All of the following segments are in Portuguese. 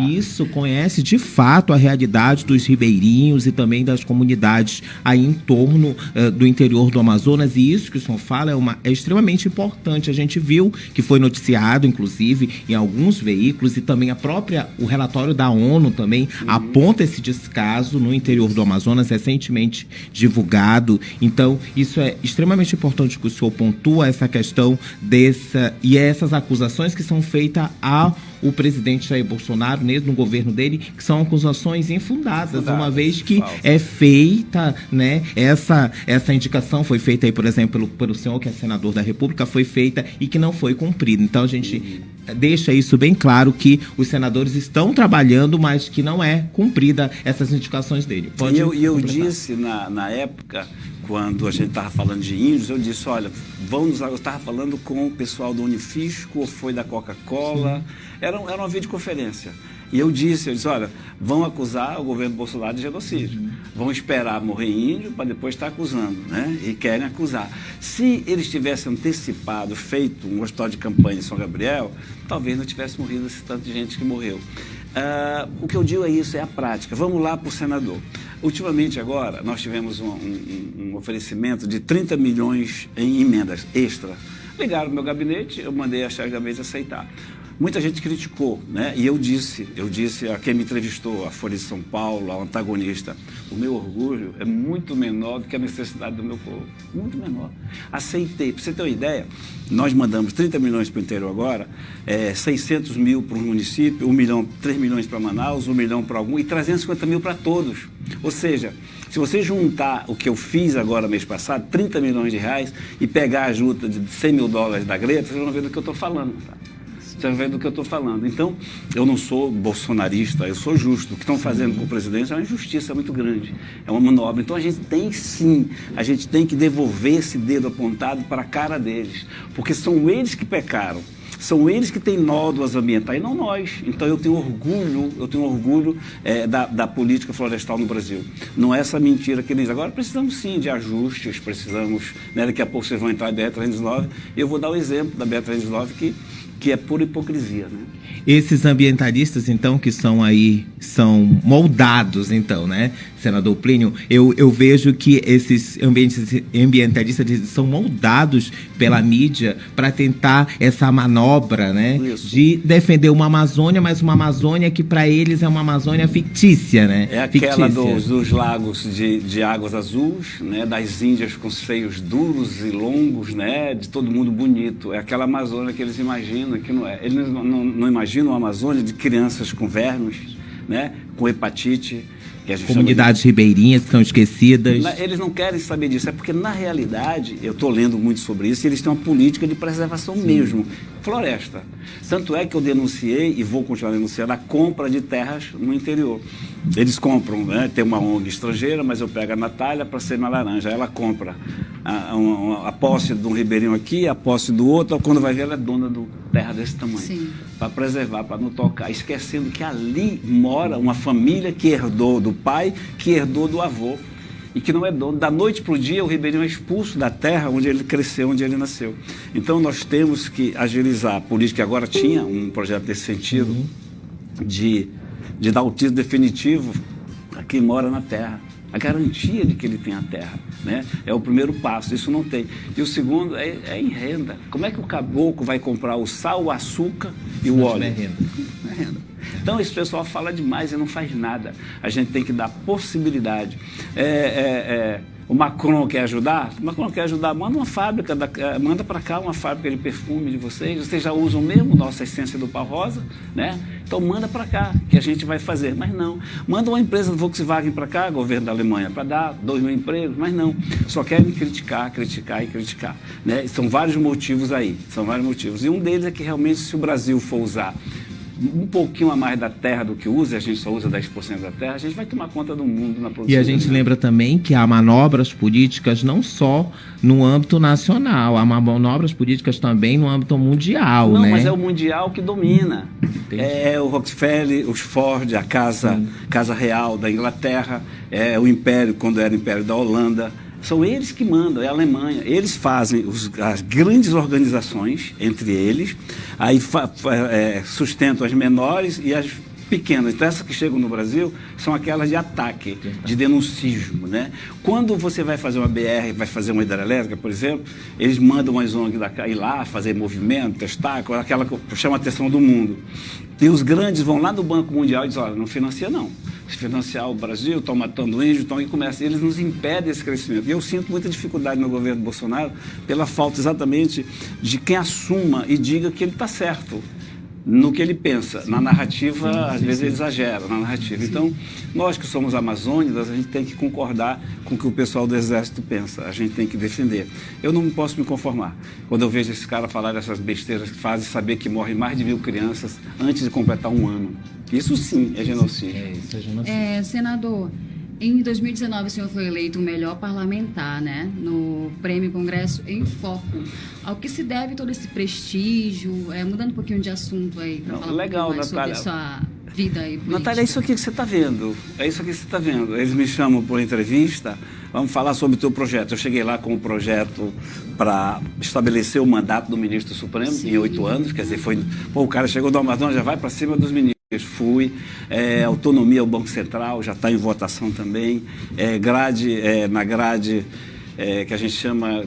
isso, conhece de fato a realidade dos ribeirinhos e também das comunidades aí em torno do interior do Amazonas, e isso que o senhor fala é extremamente importante. A gente viu que foi noticiado, inclusive, em alguns veículos, e também o relatório da ONU também aponta esse descaso no interior do Amazonas, recentemente divulgado. Então, isso é extremamente importante que o senhor pontua essa questão e essas acusações que são feitas ao presidente Jair Bolsonaro, mesmo no governo dele, que são acusações infundadas, uma vez que é feita, né, essa indicação foi feita aí, por exemplo, pelo senhor que é senador da República, foi feita e que não foi cumprida. Então a gente deixa isso bem claro, que os senadores estão trabalhando, mas que não é cumprida essas indicações dele. Eu disse na época, quando a gente estava falando de índios, eu disse, olha, eu estava falando com o pessoal do Unifisco, ou foi da Coca-Cola, era uma videoconferência. E eu disse, olha, vão acusar o governo Bolsonaro de genocídio. Vão esperar morrer índio para depois estar acusando, né? E querem acusar. Se eles tivessem antecipado, feito um hospital de campanha em São Gabriel, talvez não tivesse morrido esse tanto de gente que morreu. O que eu digo é isso, é a prática. Vamos lá para o senador. Ultimamente, agora, nós tivemos um oferecimento de 30 milhões em emendas extra. Ligaram no meu gabinete, eu mandei a chefe de gabinete aceitar. Muita gente criticou, né? E eu disse a quem me entrevistou, a Folha de São Paulo, a antagonista, o meu orgulho é muito menor do que a necessidade do meu povo, muito menor. Aceitei. Para você ter uma ideia, nós mandamos 30 milhões para o interior agora, 600 mil para o município, 3 milhões para Manaus, 1 milhão para algum, e 350 mil para todos. Ou seja, se você juntar o que eu fiz agora mês passado, 30 milhões de reais, e pegar a ajuda de 100 mil dólares da Greta, vocês vão ver do que eu estou falando, tá? Você vai ver do que eu estou falando. Então, eu não sou bolsonarista, eu sou justo. O que estão fazendo com o presidente é uma injustiça muito grande, é uma manobra. Então, a gente tem que devolver esse dedo apontado para a cara deles, porque são eles que pecaram. São eles que têm nódoas ambientais, e não nós. Então eu tenho orgulho da política florestal no Brasil. Não é essa mentira que eles... Agora precisamos sim de ajustes, precisamos... Né, daqui a pouco vocês vão entrar em BR-319, e eu vou dar o exemplo da BR-319 que é pura hipocrisia, né? Esses ambientalistas, então, que são moldados, então, né, senador Plínio, eu vejo que esses ambientalistas são moldados pela mídia para tentar essa manobra, né, de defender uma Amazônia, mas uma Amazônia que para eles é uma Amazônia fictícia, né? É aquela dos lagos de águas azuis, né, das Índias com seios duros e longos, né, de todo mundo bonito. É aquela Amazônia que eles imaginam, que não é. Eles não imaginam uma Amazônia de crianças com vermes, né, com hepatite. Que é comunidades ribeirinhas que são esquecidas. Eles não querem saber disso, é porque na realidade, eu estou lendo muito sobre isso, e eles têm uma política de preservação mesmo, floresta. Tanto é que eu denunciei, e vou continuar denunciando, a compra de terras no interior. Eles compram, né, tem uma ONG estrangeira, mas eu pego a Natália para ser uma laranja, ela compra a posse de um ribeirinho aqui, a posse do outro, quando vai ver ela é dona de terra desse tamanho, para preservar, para não tocar, esquecendo que ali mora uma família que herdou do pai, que herdou do avô, e que não é dono. Da noite para o dia, o ribeirinho é expulso da terra onde ele cresceu, onde ele nasceu. Então, nós temos que agilizar a política. Agora tinha um projeto nesse sentido, de dar o título definitivo a quem mora na terra. A garantia de que ele tem a terra, né? É o primeiro passo, isso não tem. E o segundo é em renda. Como é que o caboclo vai comprar o sal, o açúcar e o óleo? Não é renda. Não é renda. Então, esse pessoal fala demais e não faz nada. A gente tem que dar possibilidade. O Macron quer ajudar? O Macron quer ajudar, manda uma fábrica, manda para cá uma fábrica de perfume de vocês já usam mesmo nossa essência do pau rosa, né? Então manda para cá, que a gente vai fazer. Mas não, manda uma empresa do Volkswagen para cá, governo da Alemanha, para dar 2 mil empregos, mas não, só querem criticar, né? São vários motivos aí, e um deles é que realmente se o Brasil for usar um pouquinho a mais da terra do que usa, a gente só usa 10% da terra, a gente vai tomar conta do mundo na produção. E a gente lembra também que há manobras políticas não só no âmbito nacional, há manobras políticas também no âmbito mundial, não, né? Mas é o mundial que domina. Entendi. É o Rockefeller, os Ford, a Casa Real da Inglaterra, é o Império, quando era o Império da Holanda. São eles que mandam, é a Alemanha. Eles fazem as grandes organizações entre eles, aí sustentam as menores e as pequenas. Então, essas que chegam no Brasil são aquelas de ataque, de denuncismo, né? Quando você vai fazer uma BR, vai fazer uma hidrelétrica, por exemplo, eles mandam as ONG ir lá fazer movimento, testar, aquela que chama a atenção do mundo. E os grandes vão lá no Banco Mundial e dizem, olha, não financia não. Se financiar o Brasil, estão matando índios, eles nos impedem esse crescimento. E eu sinto muita dificuldade no governo Bolsonaro pela falta exatamente de quem assuma e diga que ele está certo no que ele pensa. Sim. Na narrativa, às vezes ele exagera na narrativa. Sim. Então, nós que somos amazônicos, a gente tem que concordar com o que o pessoal do Exército pensa. A gente tem que defender. Eu não posso me conformar. Quando eu vejo esse cara falar dessas besteiras que fazem saber que morrem mais de 1.000 crianças antes de completar um ano. Isso sim é genocídio. Isso é genocídio. Senador, em 2019 o senhor foi eleito o melhor parlamentar, né, no Prêmio Congresso em Foco. Ao que se deve todo esse prestígio? Mudando um pouquinho de assunto aí, para falar legal, mais Natália, sobre a sua vida aí política. Natália, é isso aqui que você está vendo. É isso aqui que você está vendo. Eles me chamam por entrevista, vamos falar sobre o teu projeto. Eu cheguei lá com um projeto para estabelecer o mandato do ministro Supremo. Sim. Em 8 anos, quer dizer, o cara chegou do Amazonas, já vai para cima dos ministros. Fui, autonomia ao Banco Central, já está em votação também, na grade que a gente chama,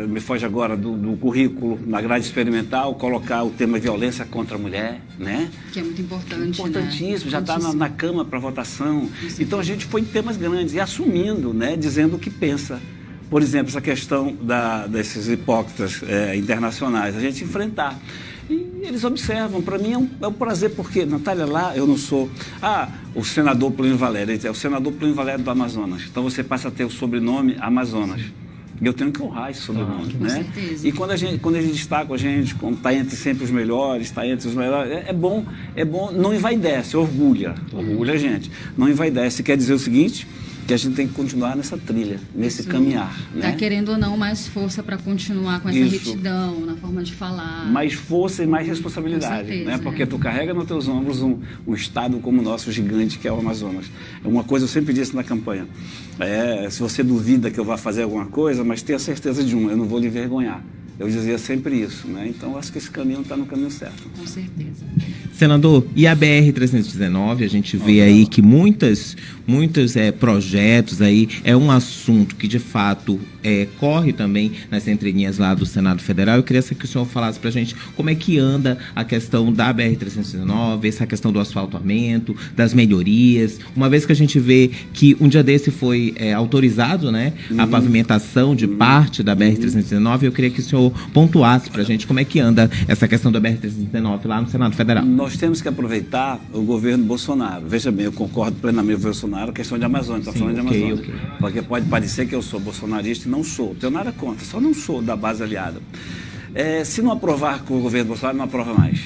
me foge agora, do currículo, na grade experimental, colocar o tema violência contra a mulher, né? Que é muito importante, importantíssimo, né? Já está na Câmara para votação. Então a gente foi em temas grandes e assumindo, né, dizendo o que pensa. Por exemplo, essa questão desses hipócritas internacionais, a gente enfrentar. E eles observam. Para mim é um prazer, porque, Natália, lá eu não sou o senador Plínio Valério, é o senador Plínio Valério do Amazonas. Então você passa a ter o sobrenome Amazonas. E eu tenho que honrar esse sobrenome, né? Com certeza. E quando eles destacam a gente, está entre sempre os melhores, está entre os melhores, é bom, não envaidece, orgulha a gente. Não envaidece, quer dizer o seguinte, que a gente tem que continuar nessa trilha, nesse caminhar. Né? Querendo ou não, mais força para continuar com essa retidão, na forma de falar. Mais força e mais responsabilidade. Com certeza, né? Porque tu carrega nos teus ombros um estado como o nosso, gigante, que é o Amazonas. É uma coisa, eu sempre disse na campanha, se você duvida que eu vá fazer alguma coisa, mas tenha certeza de eu não vou lhe envergonhar. Eu dizia sempre isso, né? Então, acho que esse caminho está no caminho certo. Com certeza. Senador, e a BR-319, a gente vê aí que muitos projetos aí, é um assunto que, de fato, corre também nas entrelinhas lá do Senado Federal. Eu queria que o senhor falasse para a gente como é que anda a questão da BR-319, essa questão do asfaltamento, das melhorias, uma vez que a gente vê que um dia desse foi autorizado, né, a pavimentação de parte da BR-319, eu queria que o senhor pontuasse para a gente como é que anda essa questão da BR-319 lá no Senado Federal. Nós temos que aproveitar o governo Bolsonaro. Veja bem, eu concordo plenamente com o Bolsonaro, questão de Amazônia, está falando de Amazônia. Okay. Porque pode parecer que eu sou bolsonarista e não sou. Tenho nada contra, só não sou da base aliada. Se não aprovar com o governo Bolsonaro, não aprova mais.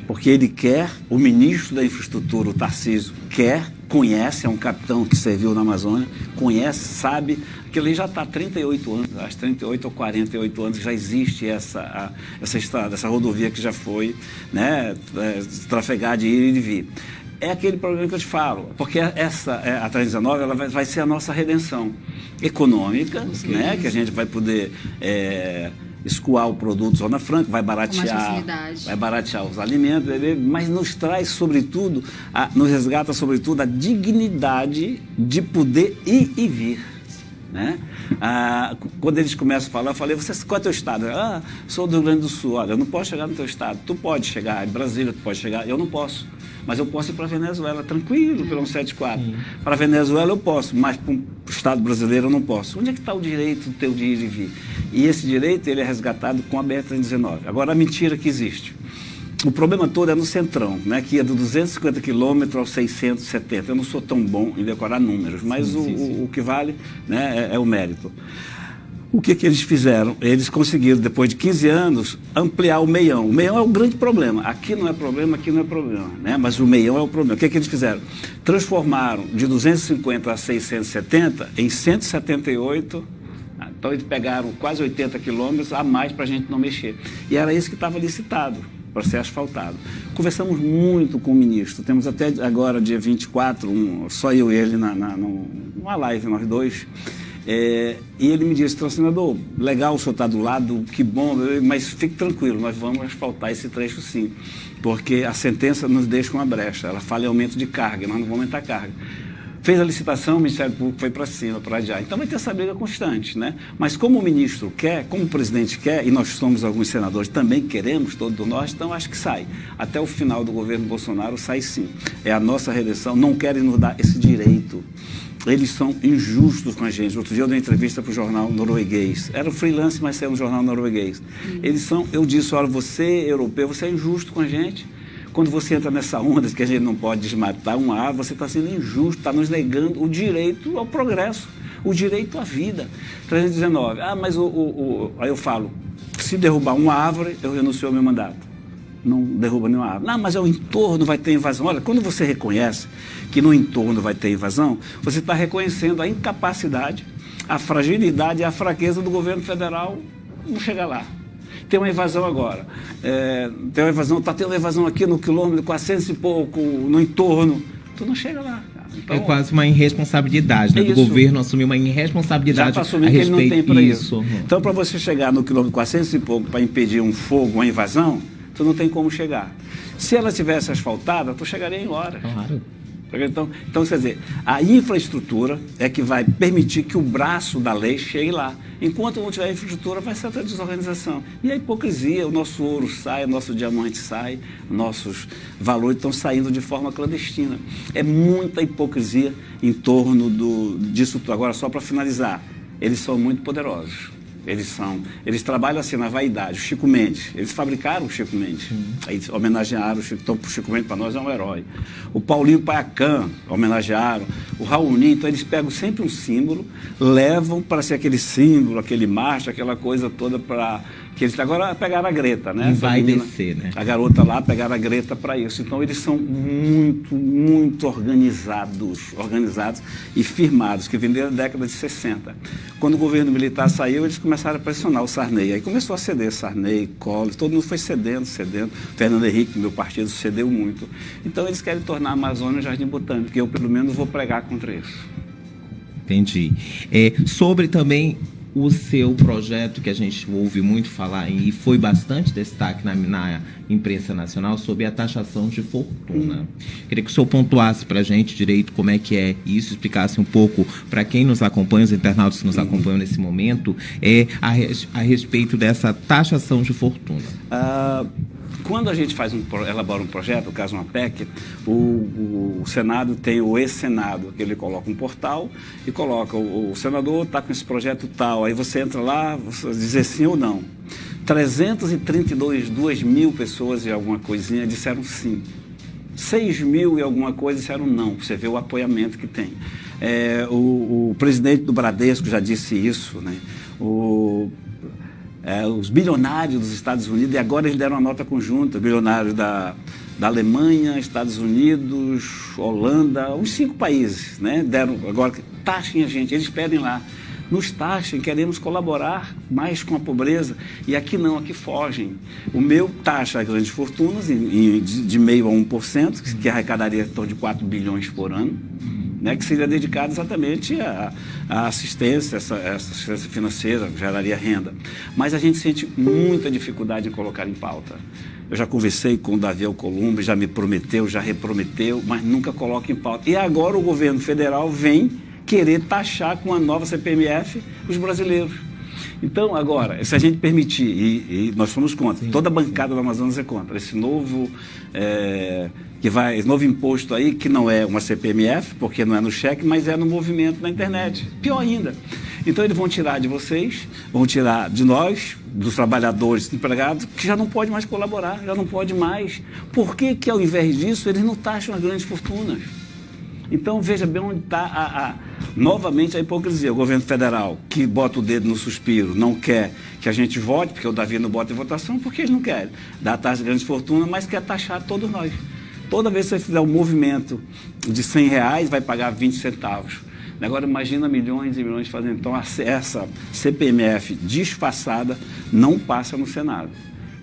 Porque ele quer, o ministro da Infraestrutura, o Tarcísio, conhece, é um capitão que serviu na Amazônia, conhece, sabe, que ele já está há 38 anos, acho 38 ou 48 anos, já existe essa estrada, essa rodovia que já foi, né, trafegar de ir e de vir. É aquele problema que eu te falo, porque a 319 ela vai ser a nossa redenção econômica, né, que a gente vai poder escoar o produto Zona Franca, vai baratear os alimentos, mas nos traz, sobretudo, nos resgata, sobretudo, a dignidade de poder ir e vir. Né? Quando eles começam a falar, eu falei, qual é o teu estado? Sou do Rio Grande do Sul. Olha, eu não posso chegar no teu estado. Tu pode chegar, em Brasília tu pode chegar, eu não posso. Mas eu posso ir para a Venezuela, tranquilo, pelo 174. Para a Venezuela eu posso, mas para o Estado brasileiro eu não posso. Onde é que está o direito teu de ir e vir? E esse direito ele é resgatado com a BR-319. Agora, a mentira que existe. O problema todo é no centrão, né, que é do 250 quilômetros aos 670. Eu não sou tão bom em decorar números, mas o que vale, né, é o mérito. O que eles fizeram? Eles conseguiram, depois de 15 anos, ampliar o meião. O meião é o grande problema. Aqui não é problema, né? Mas o meião é o problema. O que eles fizeram? Transformaram de 250 a 670 em 178. Então, eles pegaram quase 80 quilômetros a mais para a gente não mexer. E era isso que estava licitado para ser asfaltado. Conversamos muito com o ministro. Temos até agora, dia 24, só eu e ele numa live, nós dois. E ele me disse, então, senador, legal o senhor estar do lado, que bom, mas fique tranquilo, nós vamos asfaltar esse trecho sim, porque a sentença nos deixa uma brecha, ela fala em aumento de carga, nós não vamos aumentar a carga. Fez a licitação, o Ministério Público foi para cima, para adiar. Então vai ter essa briga constante, né? Mas como o ministro quer, como o presidente quer, e nós somos alguns senadores também queremos, todos nós, então acho que sai. Até o final do governo Bolsonaro sai sim. É a nossa reeleição, não querem nos dar esse direito. Eles são injustos com a gente. Outro dia eu dei uma entrevista para o jornal norueguês. Era um freelance, mas saiu no jornal norueguês. Eles são, eu disse, olha, você, europeu, você é injusto com a gente. Quando você entra nessa onda de que a gente não pode desmatar uma árvore, você está sendo injusto, está nos negando o direito ao progresso, o direito à vida. 319. Mas aí eu falo, se derrubar uma árvore, eu renuncio ao meu mandato. Não derruba nenhuma árvore. Não, mas é o entorno, vai ter invasão. Olha, quando você reconhece que no entorno vai ter invasão, você está reconhecendo a incapacidade, a fragilidade e a fraqueza do governo federal não chegar lá. Tem uma invasão agora. Tem uma invasão, está tendo uma invasão aqui no quilômetro 400 e pouco, no entorno. Tu não chega lá. Então, é quase uma irresponsabilidade, né? Do governo assumir uma irresponsabilidade já assumir a respeito que ele não tem para isso. Então, para você chegar no quilômetro 400 e pouco para impedir um fogo, uma invasão, tu não tem como chegar. Se ela tivesse asfaltada, tu chegaria em hora. Claro. Então, quer dizer, a infraestrutura é que vai permitir que o braço da lei chegue lá. Enquanto não tiver infraestrutura, vai ser outra desorganização. E a hipocrisia, o nosso ouro sai, o nosso diamante sai, nossos valores estão saindo de forma clandestina. É muita hipocrisia em torno disso tudo. Agora, só para finalizar, eles são muito poderosos. Eles trabalham assim na vaidade. O Chico Mendes, eles fabricaram o Chico Mendes. Aí homenagearam o Chico. Então, o Chico Mendes para nós é um herói. O Paulinho Paiacã, homenagearam. O Raoni, então eles pegam sempre um símbolo, levam para ser aquele símbolo, aquele macho, aquela coisa toda para... que eles agora pegaram a Greta, né? Vai descer, né? A garota lá pegaram a Greta para isso. Então eles são muito, muito organizados e firmados, que vêm desde a década de 60. Quando o governo militar saiu, eles começaram a pressionar o Sarney. Aí começou a ceder Sarney, Collor, todo mundo foi cedendo. Fernando Henrique, meu partido, cedeu muito. Então eles querem tornar a Amazônia um jardim botânico, e eu, pelo menos, vou pregar contra isso. Entendi. Sobre também o seu projeto, que a gente ouve muito falar e foi bastante destaque na imprensa nacional, sobre a taxação de fortuna. Queria que o senhor pontuasse para a gente direito como é que é isso, explicasse um pouco para quem nos acompanha, os internautas que nos acompanham nesse momento, a respeito dessa taxação de fortuna. Quando a gente elabora um projeto, no caso uma PEC, o Senado tem o ex-Senado, que ele coloca um portal e coloca, o senador está com esse projeto tal, aí você entra lá, você dizer sim ou não. 332 mil pessoas e alguma coisinha disseram sim. 6 mil e alguma coisa disseram não. Você vê o apoiamento que tem. O presidente do Bradesco já disse isso, né? Os bilionários dos Estados Unidos, e agora eles deram uma nota conjunta, bilionários da Alemanha, Estados Unidos, Holanda, os 5 países, né? Deram, agora, taxem a gente, eles pedem lá, nos taxem, queremos colaborar mais com a pobreza, e aqui não, aqui fogem. O meu taxa as grandes fortunas, de 0,5% a 1%, que arrecadaria em torno de 4 bilhões por ano, né, que seria dedicado exatamente à assistência, essa assistência financeira, geraria renda. Mas a gente sente muita dificuldade em colocar em pauta. Eu já conversei com o Davi Alcolumbre, já me prometeu, já reprometeu, mas nunca coloca em pauta. E agora o governo federal vem querer taxar com a nova CPMF os brasileiros. Então, agora, se a gente permitir, e nós somos contra, toda a bancada do Amazonas é contra, esse novo imposto aí, que não é uma CPMF, porque não é no cheque, mas é no movimento na internet. Pior ainda. Então, eles vão tirar de vocês, vão tirar de nós, dos trabalhadores empregados, que já não pode mais colaborar, já não pode mais. Por que ao invés disso, eles não taxam as grandes fortunas? Então, veja bem onde está novamente a hipocrisia. O governo federal, que bota o dedo no suspiro, não quer que a gente vote, porque o Davi não bota em votação, porque eles não querem dar a taxa de grandes fortunas, mas quer taxar todos nós. Toda vez que você fizer um movimento de R$100, vai pagar 20 centavos. Agora, imagina milhões e milhões fazendo. Então, essa CPMF disfarçada não passa no Senado.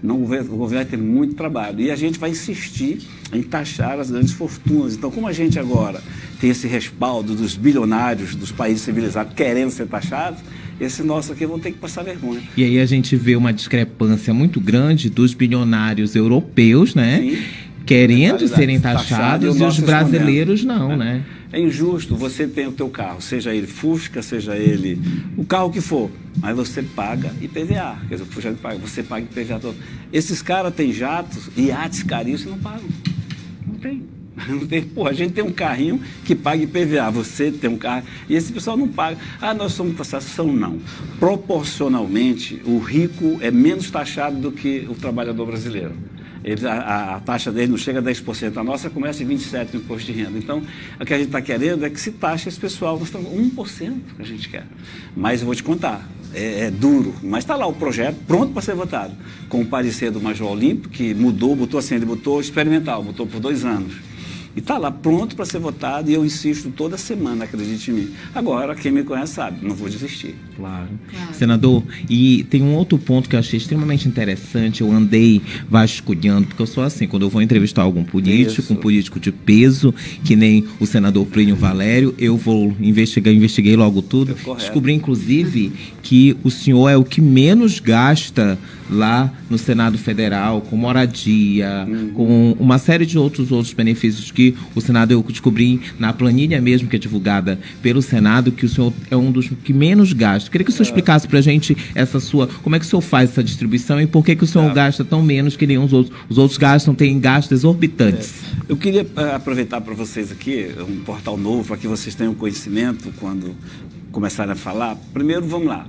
o governo vai ter muito trabalho. E a gente vai insistir em taxar as grandes fortunas. Então, como a gente agora tem esse respaldo dos bilionários dos países civilizados querendo ser taxados, esse nosso aqui vão ter que passar vergonha. E aí a gente vê uma discrepância muito grande dos bilionários europeus, né? Sim. Querendo serem taxados e os brasileiros não, né? É injusto, você tem o teu carro, seja ele Fusca, seja ele o carro que for, aí você paga IPVA, quer dizer, o Fusca paga, você paga IPVA todo. Esses caras têm jatos, iates caríssimos e não pagam. Não tem. Não tem. Pô, a gente tem um carrinho que paga IPVA, você tem um carro, e esse pessoal não paga. Ah, nós somos taxação, não. Proporcionalmente, o rico é menos taxado do que o trabalhador brasileiro. A taxa dele não chega a 10%, a nossa começa em 27% no imposto de renda. Então, o que a gente está querendo é que se taxe esse pessoal. Nós estamos 1% que a gente quer. Mas eu vou te contar, é duro, mas está lá o projeto pronto para ser votado, com o parecer do Major Olímpio, que botou assim, ele botou experimental, botou por 2 anos. E está lá pronto para ser votado e eu insisto toda semana, acredite em mim. Agora, quem me conhece sabe, não vou desistir. Claro. Senador, e tem um outro ponto que eu achei extremamente interessante, eu andei vasculhando, porque eu sou assim, quando eu vou entrevistar algum político, um político de peso, que nem o senador Plínio Valério, eu vou investiguei logo tudo, descobri inclusive que o senhor é o que menos gasta lá no Senado Federal, com moradia, com uma série de outros benefícios que o Senado, eu descobri na planilha mesmo que é divulgada pelo Senado, que o senhor é um dos que menos gasta. Queria que o senhor explicasse pra gente como é que o senhor faz essa distribuição e por que o senhor gasta tão menos que nenhum os outros. Os outros têm gastos exorbitantes. Eu queria aproveitar para vocês aqui um portal novo, para que vocês tenham conhecimento quando começarem a falar. Primeiro, vamos lá.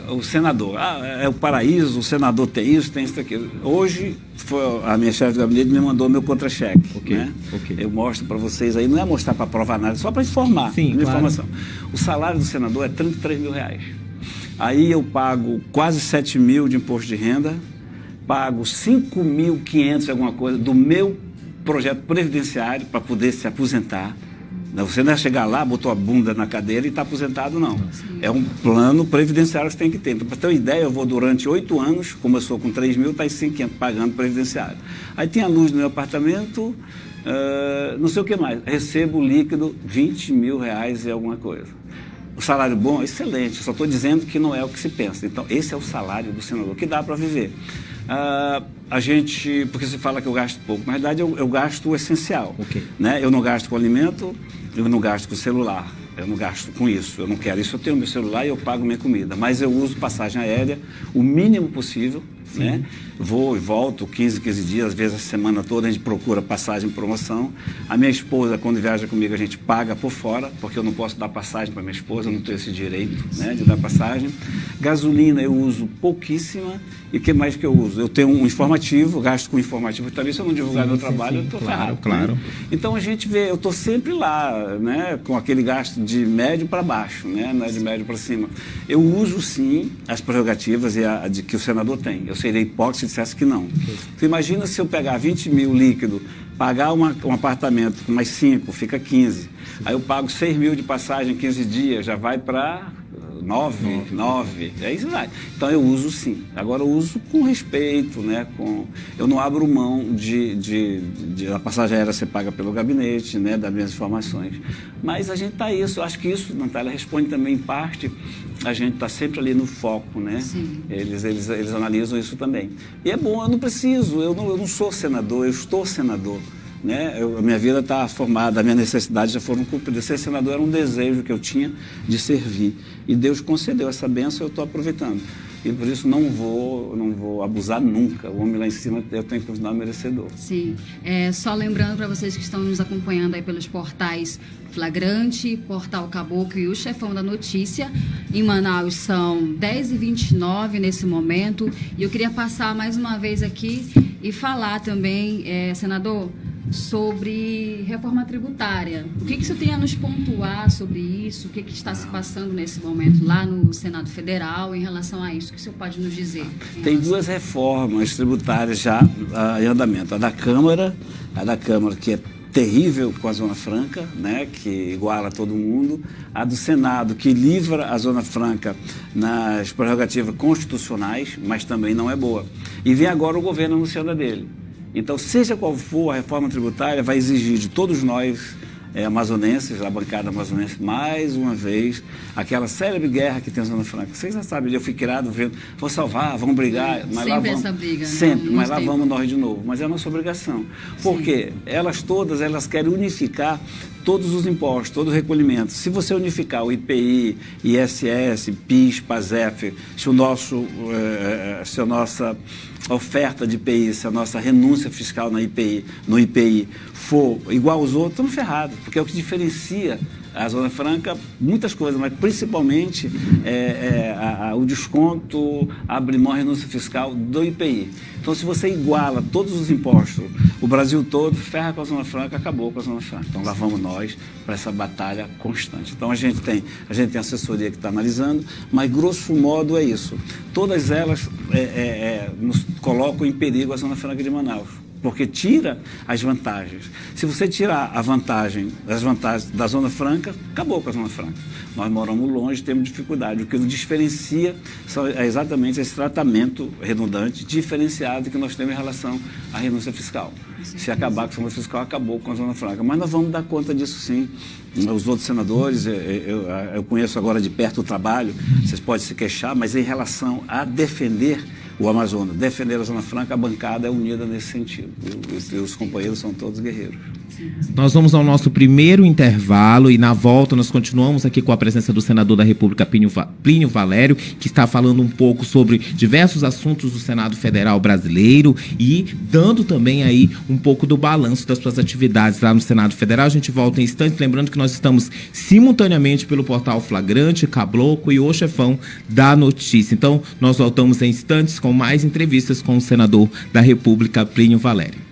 O senador, é o paraíso, o senador tem isso, tem isso, aquilo. Hoje, a minha chefe de gabinete me mandou meu contra-cheque. Né? Eu mostro para vocês aí, não é mostrar para provar nada, é só para informar. Sim, claro. Informação. O salário do senador é R$33 mil. Aí eu pago quase 7 mil de imposto de renda, pago 5.500 alguma coisa do meu projeto previdenciário para poder se aposentar. Você não é chegar lá, botou a bunda na cadeira e está aposentado, não. É um plano previdenciário que você tem que ter. Então, para ter uma ideia, eu vou durante 8 anos, começou com 3 mil, está em 5.500 pagando previdenciário. Aí tem a luz no meu apartamento, não sei o que mais. Recebo líquido R$20 mil e alguma coisa. O salário bom, excelente, só estou dizendo que não é o que se pensa. Então, esse é o salário do senador, que dá para viver. A gente, porque você fala que eu gasto pouco, na verdade eu gasto o essencial. Né? Eu não gasto com alimento, eu não gasto com celular, eu não gasto com isso, eu não quero isso, eu tenho meu celular e eu pago minha comida, mas eu uso passagem aérea o mínimo possível, né? Vou e volto 15 dias, às vezes a semana toda a gente procura passagem em promoção. A minha esposa, quando viaja comigo, a gente paga por fora, porque eu não posso dar passagem para minha esposa, eu não tenho esse direito, né, de dar passagem. Gasolina eu uso pouquíssima. E o que mais que eu uso? Eu tenho um informativo, gasto com informativo também, se eu não divulgar meu trabalho, eu estou ferrado. Claro. Né? Então a gente vê, eu estou sempre lá, né, com aquele gasto de médio para baixo, né, não é de médio para cima. Eu uso sim as prerrogativas de que o senador tem. Eu seria hipócrita se dissesse que não. Então, imagina se eu pegar 20 mil líquido, pagar um apartamento com mais 5, fica 15. Aí eu pago 6 mil de passagem em 15 dias, já vai para 9, aí isso vai. Então eu uso sim. Agora eu uso com respeito, né? Eu não abro mão a passagem aérea ser paga pelo gabinete, né? Das minhas informações. Mas a gente está isso. Eu acho que isso, Natália, responde também em parte. A gente está sempre ali no foco, né? Sim. Eles analisam isso também. E é bom, eu não preciso, eu não sou senador, eu estou senador. Né? A minha vida está formada, as minhas necessidades já foram cumpridas. Ser senador era um desejo que eu tinha de servir. E Deus concedeu essa bênção e eu estou aproveitando. E por isso não vou abusar nunca. O homem lá em cima, eu tenho que continuar merecedor. Sim. Só lembrando para vocês que estão nos acompanhando aí pelos portais Flagrante, Portal Caboclo e o Chefão da Notícia. Em Manaus são 10h29 nesse momento. E eu queria passar mais uma vez aqui e falar também, senador, sobre reforma tributária. O que o senhor tem a nos pontuar sobre isso? O que está se passando nesse momento lá no Senado Federal em relação a isso? O que o senhor pode nos dizer? Tem 2 reformas tributárias já em andamento. A da Câmara que é terrível com a Zona Franca, né, que iguala todo mundo, a do Senado, que livra a Zona Franca nas prerrogativas constitucionais, mas também não é boa. E vem agora o governo anunciando a dele. Então, seja qual for a reforma tributária, vai exigir de todos nós, amazonenses, a bancada amazonense, mais uma vez, aquela célebre guerra que tem a Zona Franca. Vocês já sabem, eu fui criado vendo, vou salvar, vamos brigar, mas sempre lá vamos. Essa briga, sempre, né? mas lá vamos nós de novo. Mas é a nossa obrigação. Porque elas todas, elas querem unificar todos os impostos, todo o recolhimento. Se você unificar o IPI, ISS, PIS, PASEF, se a nossa oferta de IPI, se a nossa renúncia fiscal no IPI for igual aos outros, estamos ferrados, porque é o que diferencia a Zona Franca, muitas coisas, mas principalmente o desconto, abre mão, renúncia fiscal do IPI. Então, se você iguala todos os impostos, o Brasil todo, ferra com a Zona Franca, acabou com a Zona Franca. Então, lá vamos nós para essa batalha constante. Então, a gente tem assessoria que está analisando, mas, grosso modo, é isso. Todas elas nos colocam em perigo a Zona Franca de Manaus, porque tira as vantagens. Se você tirar as vantagens da Zona Franca, acabou com a Zona Franca. Nós moramos longe, temos dificuldade. O que nos diferencia é exatamente esse tratamento redundante, diferenciado que nós temos em relação à renúncia fiscal. Se acabar com a renúncia fiscal, acabou com a Zona Franca. Mas nós vamos dar conta disso sim. Os outros senadores, eu conheço agora de perto o trabalho, vocês podem se queixar, mas em relação a defender o Amazonas, defender a Zona Franca, a bancada é unida nesse sentido. Os companheiros são todos guerreiros. Nós vamos ao nosso primeiro intervalo e na volta nós continuamos aqui com a presença do senador da República, Plínio Valério, que está falando um pouco sobre diversos assuntos do Senado Federal brasileiro e dando também aí um pouco do balanço das suas atividades lá no Senado Federal. A gente volta em instantes, lembrando que nós estamos simultaneamente pelo portal Flagrante, Cabloco e O Chefão da Notícia. Então, nós voltamos em instantes com mais entrevistas com o senador da República, Plínio Valério.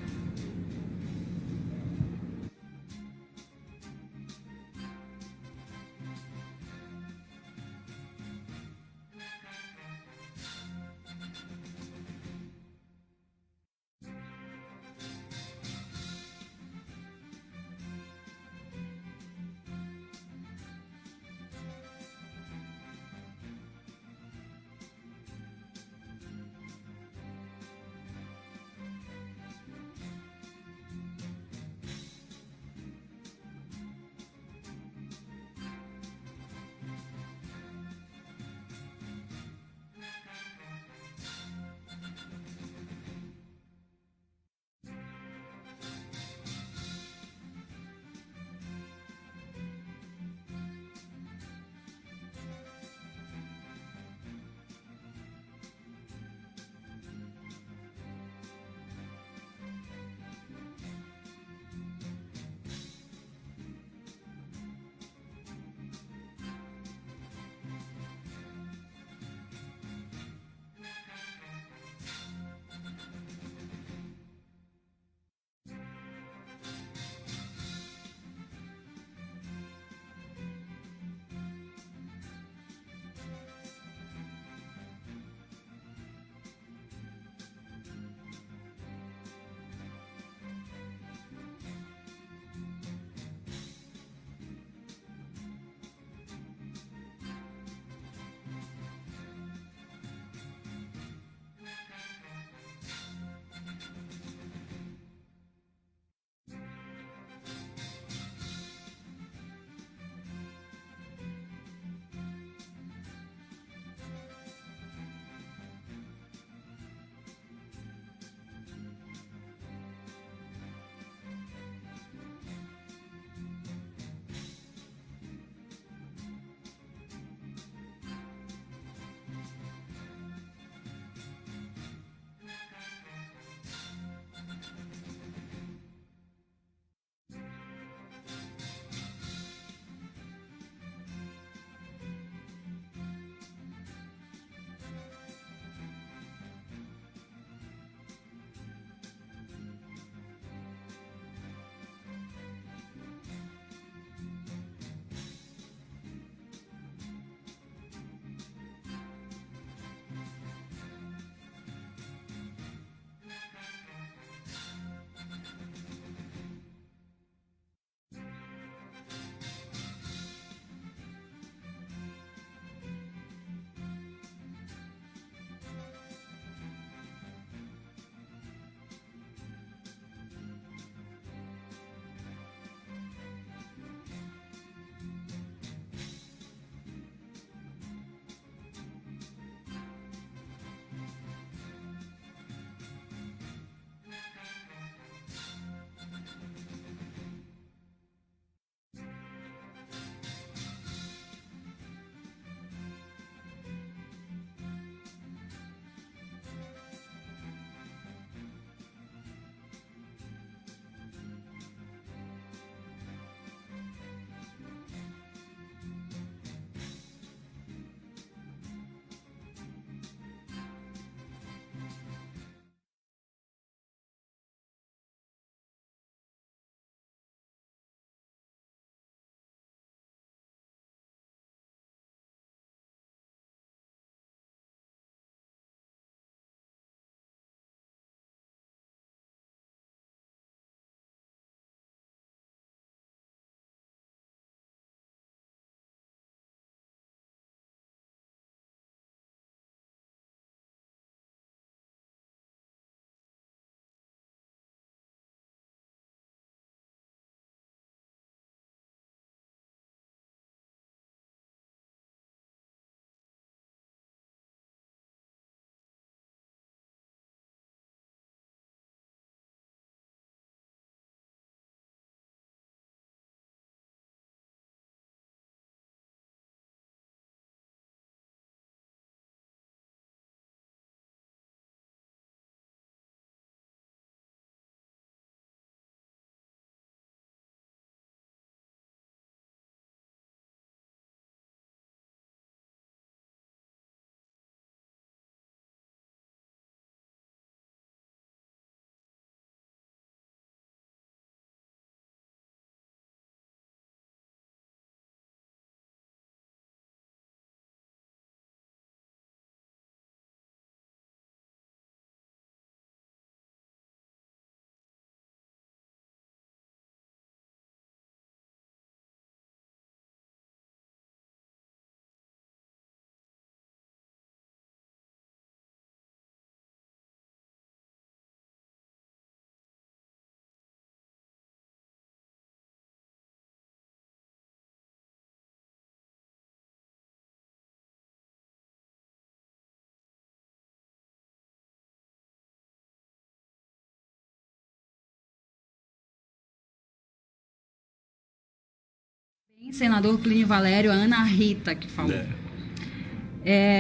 Senador Plínio Valério, a Ana Rita que falou.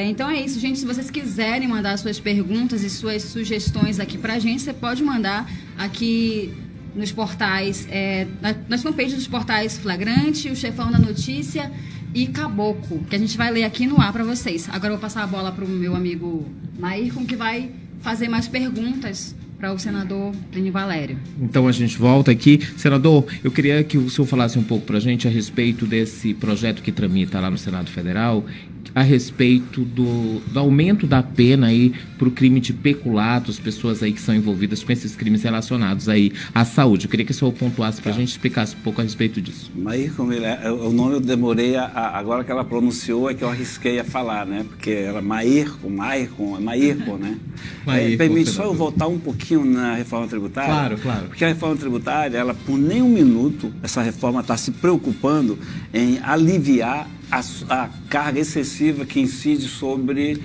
Então é isso, gente. Se vocês quiserem mandar suas perguntas e suas sugestões aqui pra gente, você pode mandar aqui nos portais, nas fanpages dos portais Flagrante, o Chefão da Notícia e Caboclo, que a gente vai ler aqui no ar para vocês. Agora eu vou passar a bola para o meu amigo Maírcon, que vai fazer mais perguntas para o senador Plínio Valério. Então a gente volta aqui. Senador, eu queria que o senhor falasse um pouco para a gente a respeito desse projeto que tramita lá no Senado Federal, a respeito do aumento da pena aí para o crime de peculato, as pessoas aí que são envolvidas com esses crimes relacionados aí à saúde. Eu queria que o senhor pontuasse para a gente, explicasse um pouco a respeito disso. Maírcon, o nome eu demorei, agora que ela pronunciou é que eu arrisquei a falar, né? Porque era Maírcon, né? Permite só eu voltar um pouquinho na reforma tributária? Claro, claro. Porque a reforma tributária, ela por nem um minuto, essa reforma está se preocupando em aliviar a carga excessiva que incide sobre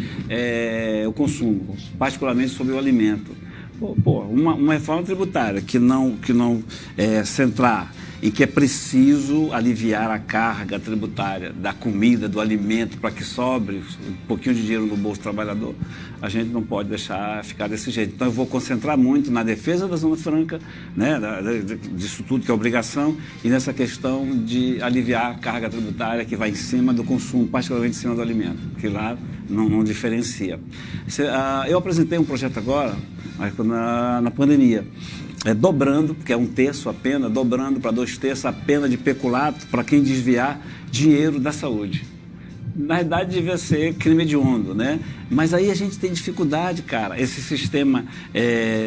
o consumo, particularmente sobre o alimento. Uma reforma tributária que não centrar em que é preciso aliviar a carga tributária da comida, do alimento, para que sobre um pouquinho de dinheiro no bolso do trabalhador, a gente não pode deixar ficar desse jeito. Então eu vou concentrar muito na defesa da Zona Franca, né, disso tudo que é obrigação, e nessa questão de aliviar a carga tributária que vai em cima do consumo, particularmente em cima do alimento, que lá não diferencia. Eu apresentei um projeto agora, na pandemia, dobrando, porque é 1/3 a pena, dobrando para 2/3 a pena de peculato para quem desviar dinheiro da saúde. Na verdade, devia ser crime hediondo, né? Mas aí a gente tem dificuldade, cara. Esse sistema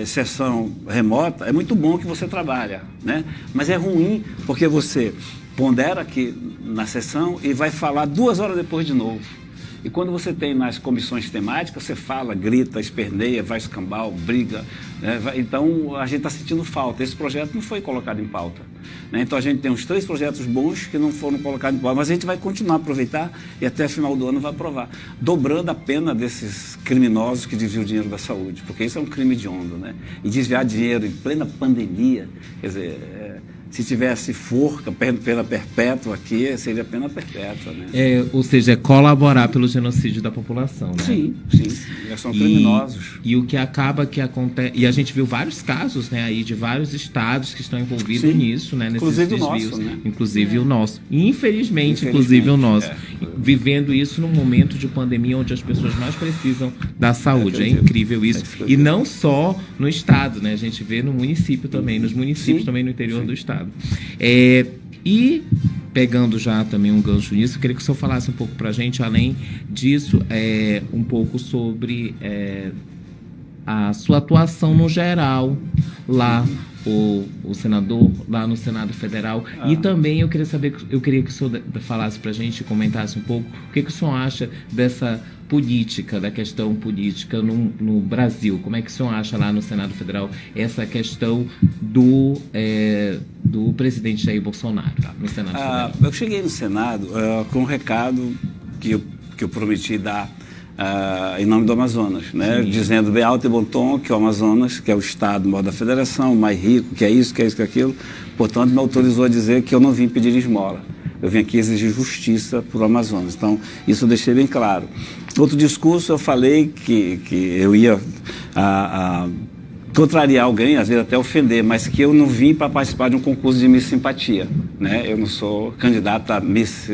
sessão remota, é muito bom que você trabalha, né? Mas é ruim porque você pondera aqui na sessão e vai falar 2 horas depois de novo. E quando você tem nas comissões temáticas, você fala, grita, esperneia, vai escambau, briga, né? Então a gente está sentindo falta. Esse projeto não foi colocado em pauta, né? Então a gente tem uns 3 projetos bons que não foram colocados em pauta, mas a gente vai continuar a aproveitar e até final do ano vai aprovar, dobrando a pena desses criminosos que desviam o dinheiro da saúde, porque isso é um crime hediondo, né? E desviar dinheiro em plena pandemia, quer dizer, se tivesse forca, pena perpétua aqui, seria pena perpétua, né? Ou seja, colaborar pelo genocídio da população, né? Sim, são criminosos. E o que acaba que acontece... E a gente viu vários casos, né, aí de vários estados que estão envolvidos nisso, né? Nesses inclusive desvios, o nosso, né? Inclusive o nosso. Infelizmente, inclusive o nosso. Vivendo isso num momento de pandemia onde as pessoas mais precisam da saúde. É incrível isso. E não só no estado, né? A gente vê no município também, nos municípios também no interior do estado. E pegando já também um gancho nisso, eu queria que o senhor falasse um pouco para a gente, além disso, um pouco sobre a sua atuação no geral lá, o senador lá no Senado Federal. E também eu queria que o senhor falasse para a gente, comentasse um pouco o que o senhor acha dessa política, da questão política no Brasil. Como é que o senhor acha lá no Senado Federal essa questão do presidente Jair Bolsonaro no Senado Federal? Eu cheguei no Senado com um recado que eu prometi dar em nome do Amazonas, né? Dizendo bem alto e bom tom que o Amazonas, que é o estado maior da federação, o mais rico, que é isso, que aquilo, portanto me autorizou a dizer que eu não vim pedir esmola. Eu vim aqui exigir justiça para o Amazonas. Então, isso eu deixei bem claro. Outro discurso, eu falei que eu ia contrariar alguém, às vezes até ofender, mas que eu não vim para participar de um concurso de Miss Simpatia, né? Eu não sou candidato a Miss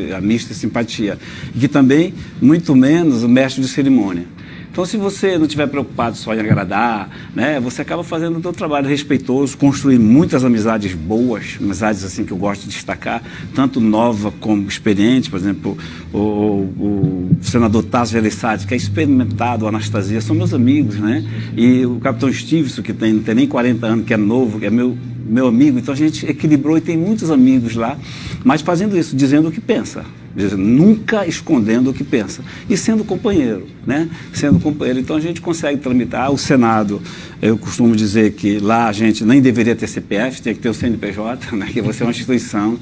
Simpatia. E que também, muito menos, o mestre de cerimônia. Então, se você não estiver preocupado só em agradar, né, você acaba fazendo o seu trabalho respeitoso, construir muitas amizades boas, amizades assim que eu gosto de destacar, tanto nova como experiente. Por exemplo, o senador Tasso Gereissati, que é experimentado, a Anastasia, são meus amigos, né? E o capitão Stevenson, que não tem nem 40 anos, que é novo, que é meu amigo. Então, a gente equilibrou e tem muitos amigos lá, mas fazendo isso, dizendo o que pensa. Nunca escondendo o que pensa. E sendo companheiro, né? Sendo companheiro. Então a gente consegue tramitar. O Senado, eu costumo dizer que lá a gente nem deveria ter CPF, tem que ter o CNPJ, né? Que você é uma instituição.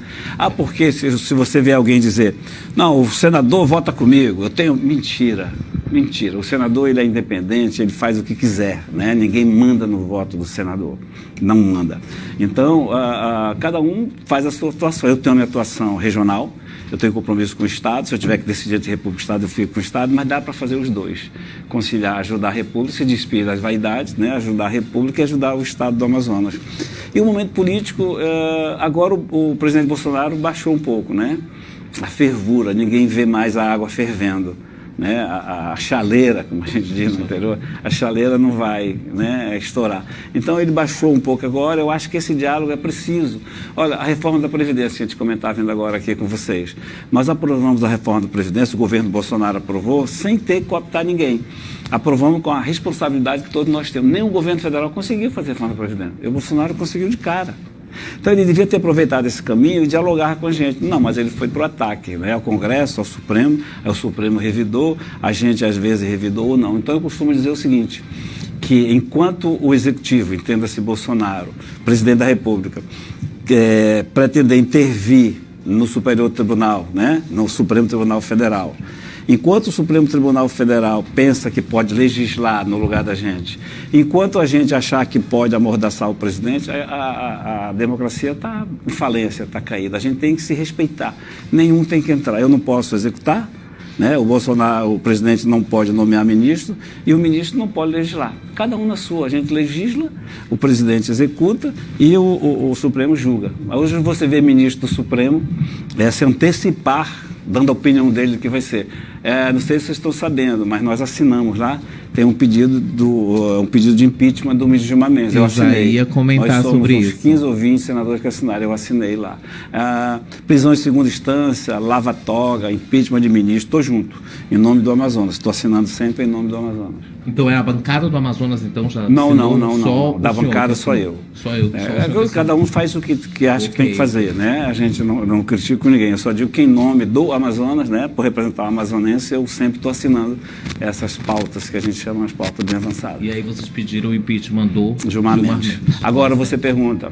Porque se você vê alguém dizer, não, o senador vota comigo, eu tenho... Mentira. Mentira. O senador ele é independente, ele faz o que quiser, né? Ninguém manda no voto do senador. Não manda. Então, cada um faz a sua atuação. Eu tenho a minha atuação regional, eu tenho compromisso com o Estado. Se eu tiver que decidir entre República e Estado, eu fico com o Estado, mas dá para fazer os dois. Conciliar, ajudar a República, se despir das vaidades, né? Ajudar a República e ajudar o Estado do Amazonas. E o momento político, agora o presidente Bolsonaro baixou um pouco, né? A fervura, ninguém vê mais a água fervendo. Né, a chaleira, como a gente diz no interior, a chaleira não vai, né, estourar. Então ele baixou um pouco agora. Eu acho que esse diálogo é preciso. Olha, a reforma da Previdência, a gente comentava vindo agora aqui com vocês. Nós aprovamos a reforma da Previdência, o governo Bolsonaro aprovou, sem ter que cooptar ninguém. Aprovamos com a responsabilidade que todos nós temos. Nem o governo federal conseguiu fazer a reforma da Previdência. E o Bolsonaro conseguiu de cara. Então ele devia ter aproveitado esse caminho e dialogar com a gente. Não, mas ele foi para o ataque, né? Ao Congresso, ao Supremo, aí o Supremo revidou, a gente às vezes revidou ou não. Então eu costumo dizer o seguinte, que enquanto o Executivo, entenda-se Bolsonaro, presidente da República, pretender intervir no Superior Tribunal, né? No Supremo Tribunal Federal, enquanto o Supremo Tribunal Federal pensa que pode legislar no lugar da gente, enquanto a gente achar que pode amordaçar o presidente, a democracia está em falência, está caída. A gente tem que se respeitar. Nenhum tem que entrar. Eu não posso executar, né? O Bolsonaro, o presidente não pode nomear ministro e o ministro não pode legislar. Cada um na sua. A gente legisla, o presidente executa e o Supremo julga. Hoje você vê ministro do Supremo se antecipar, dando a opinião dele do que vai ser. Não sei se vocês estão sabendo, mas nós assinamos lá, tem um pedido de impeachment do ministro Gilmar Mendes. Eu assinei. Ia comentar sobre isso. Nós somos uns 15 ou 20 senadores que assinaram, eu assinei lá. Prisão em segunda instância, lava-toga, impeachment de ministro, estou junto, em nome do Amazonas. Estou assinando sempre em nome do Amazonas. Então é a bancada do Amazonas, então, já Não. Só da bancada só eu. Só eu. Cada um faz o que acha que tem que fazer, né? A gente não critica ninguém. Eu só digo que em nome do Amazonas, né, por representar o amazonense, eu sempre estou assinando essas pautas que a gente chama de pautas bem avançadas. E aí vocês pediram o impeachment do Gilmar Mendes. Agora você pergunta,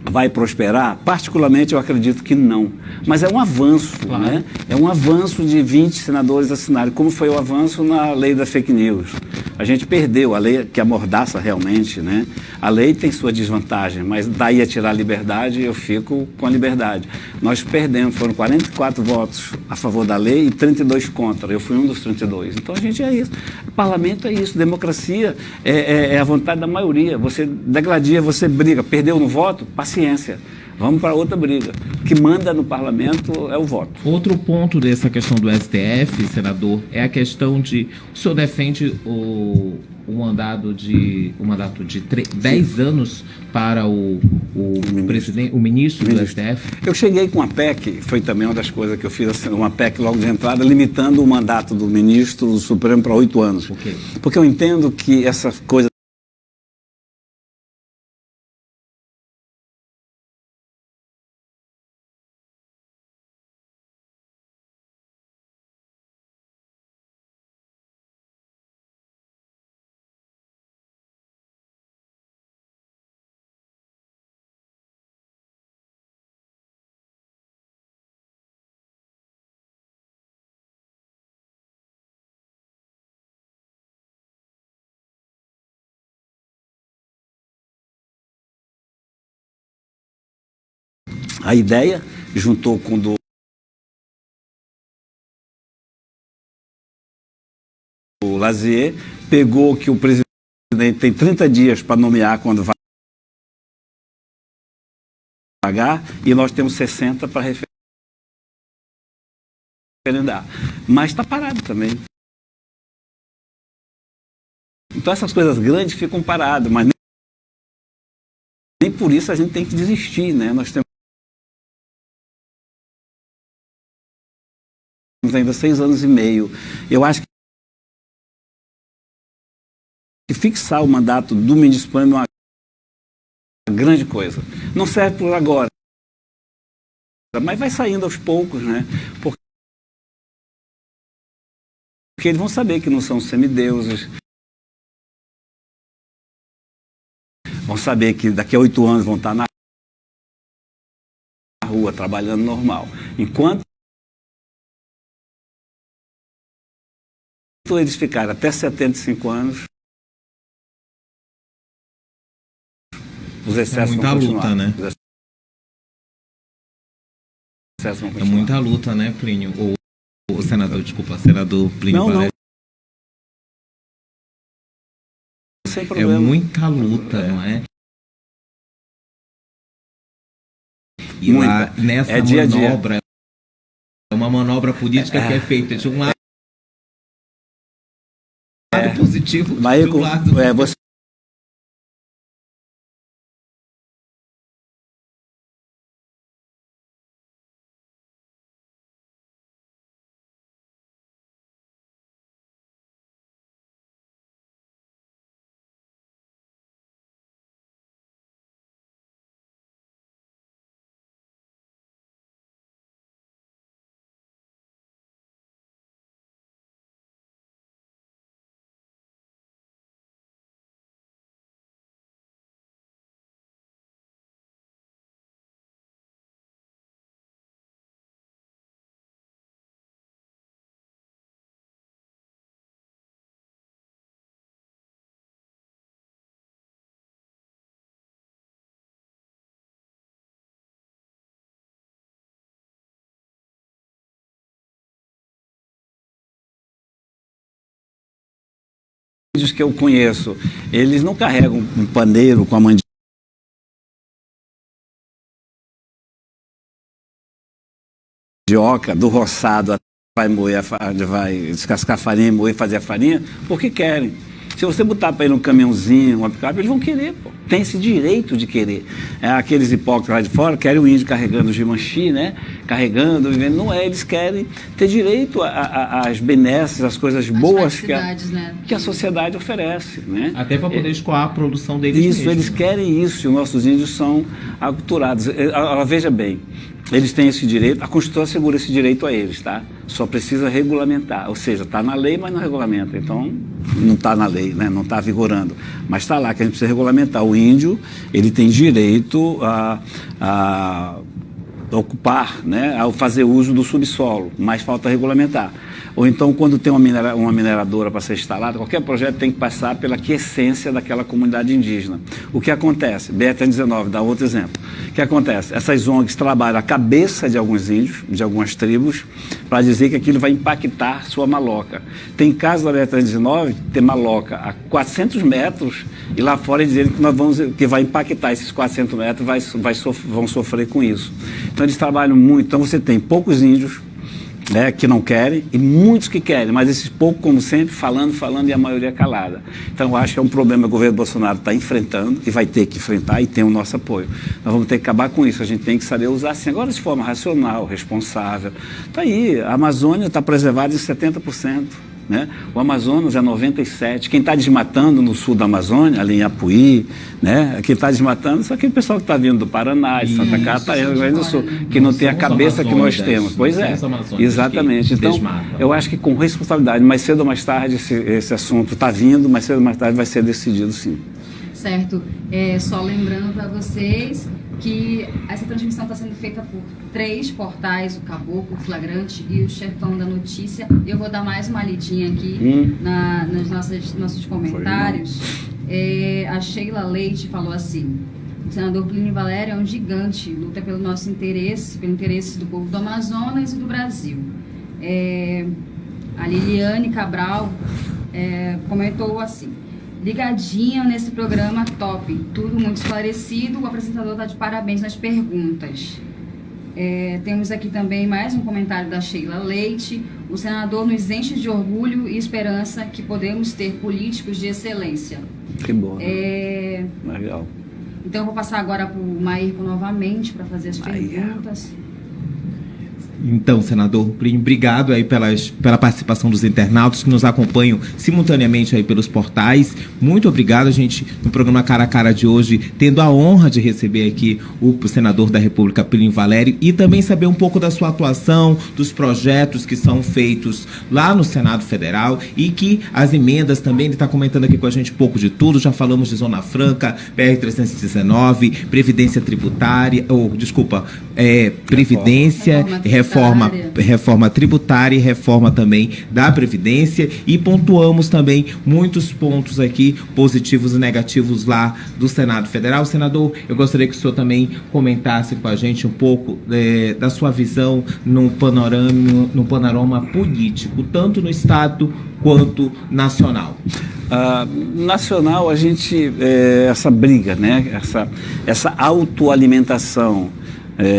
vai prosperar? Particularmente eu acredito que não. Mas é um avanço, claro, né? É um avanço de 20 senadores assinarem, como foi o avanço na lei da fake news. A gente perdeu a lei que amordaça realmente, né? A lei tem sua desvantagem, mas daí a tirar a liberdade, eu fico com a liberdade. Nós perdemos, foram 44 votos a favor da lei e 32 contra. Eu fui um dos 32. Então a gente é isso. O parlamento é isso. Democracia é a vontade da maioria. Você degladia, você briga. Perdeu no voto? Paciência. Vamos para outra briga. O que manda no parlamento é o voto. Outro ponto dessa questão do STF, senador, é a questão de... O senhor defende o mandato de 10 anos para o presidente, o ministro do STF? Eu cheguei com uma PEC, foi também uma das coisas que eu fiz, assim, uma PEC logo de entrada, limitando o mandato do ministro do Supremo para 8 anos. Por quê? Porque eu entendo que essa coisa a ideia, juntou com o Lazier, pegou que o presidente tem 30 dias para nomear quando vai pagar, e nós temos 60 para referendar. Mas está parado também. Então essas coisas grandes ficam paradas, mas nem por isso a gente tem que desistir, né? Nós temos ainda 6 anos e meio. Eu acho que fixar o mandato do ministro Supremo é uma grande coisa. Não serve por agora, mas vai saindo aos poucos, né? Porque eles vão saber que não são semideuses. Vão saber que daqui a 8 anos vão estar na rua trabalhando normal. Enquanto enquanto eles ficarem até 75 anos, os excessos muita vão continuar. luta, né? Os excessos vão É continuar. muita luta, né, Plínio? O senador, desculpa, senador Plínio Não, Valério. Sem É problema. muita luta, não é? E Muita. lá, nessa É dia a dia. manobra, é uma manobra política que é feita de um lado positivo, Mas de um lado... você vídeos que eu conheço, eles não carregam um paneiro com a mandioca do roçado, vai moer, vai descascar a farinha, moer, fazer a farinha, porque querem. Se você botar para ele um caminhãozinho, uma picape, eles vão querer, pô. Tem esse direito de querer. Aqueles hipócritas lá de fora querem o índio carregando o jimanchi, né? Carregando, vivendo. Não é, eles querem ter direito às benesses, às coisas boas que a sociedade oferece, né? Até para poder escoar a produção deles Isso, mesmo, eles querem isso, e os nossos índios são aculturados. Veja bem, eles têm esse direito, a Constituição assegura esse direito a eles, tá? Só precisa regulamentar, ou seja, está na lei, mas não regulamenta. Então, não está na lei, né? Não está vigorando. Mas está lá que a gente precisa regulamentar. O índio, ele tem direito a ocupar, né? A fazer uso do subsolo, mas falta regulamentar. Ou então, quando tem uma mineradora para ser instalada, qualquer projeto tem que passar pela quiescência daquela comunidade indígena. O que acontece? BR-19 dá outro exemplo. O que acontece? Essas ONGs trabalham a cabeça de alguns índios, de algumas tribos, para dizer que aquilo vai impactar sua maloca. Tem casos da BR-19 ter maloca a 400 metros e lá fora dizendo que vai impactar esses 400 metros, vão sofrer com isso. Então, eles trabalham muito. Então, você tem poucos índios, né, que não querem, e muitos que querem, mas esses poucos, como sempre, falando e a maioria calada. Então, eu acho que é um problema que o governo Bolsonaro está enfrentando e vai ter que enfrentar e tem o nosso apoio. Nós vamos ter que acabar com isso, a gente tem que saber usar assim, agora de forma racional, responsável. Está aí, a Amazônia está preservada em 70%. Né? O Amazonas é 97%. Quem está desmatando no sul da Amazônia, ali em Apuí, né? Quem está desmatando são aquele pessoal que está vindo do Paraná, de Santa Catarina, Rio Grande do Sul, que não tem a cabeça que nós temos. Pois é, exatamente. Então, eu acho que com responsabilidade, mais cedo ou mais tarde, esse assunto está vindo, mais cedo ou mais tarde vai ser decidido, sim. Certo. Só lembrando para vocês que essa transmissão está sendo feita por 3 portais, o Caboclo, o Flagrante e o Chefão da Notícia. Eu vou dar mais uma lidinha aqui nos nossos comentários. A Sheila Leite falou assim: o senador Plínio Valério é um gigante, luta pelo nosso interesse, pelo interesse do povo do Amazonas e do Brasil. A Liliane Cabral comentou assim: ligadinha nesse programa top, tudo muito esclarecido, o apresentador está de parabéns nas perguntas. Temos aqui também mais um comentário da Sheila Leite: o senador nos enche de orgulho e esperança que podemos ter políticos de excelência. Que bom. Legal. Então eu vou passar agora para o Maírco novamente para fazer as perguntas. Então, senador Plínio, obrigado aí pela participação dos internautas que nos acompanham simultaneamente aí pelos portais. Muito obrigado, a gente, no programa Cara a Cara de hoje, tendo a honra de receber aqui o senador da República, Plínio Valério, e também saber um pouco da sua atuação, dos projetos que são feitos lá no Senado Federal e que as emendas também, ele está comentando aqui com a gente um pouco de tudo, já falamos de Zona Franca, PR-319, Previdência Tributária, Previdência, reforma reforma tributária e reforma também da Previdência, e pontuamos também muitos pontos aqui positivos e negativos lá do Senado Federal. Senador, eu gostaria que o senhor também comentasse com a gente um pouco da sua visão no panorama político, tanto no Estado quanto nacional. Nacional, a gente, essa briga, né? essa autoalimentação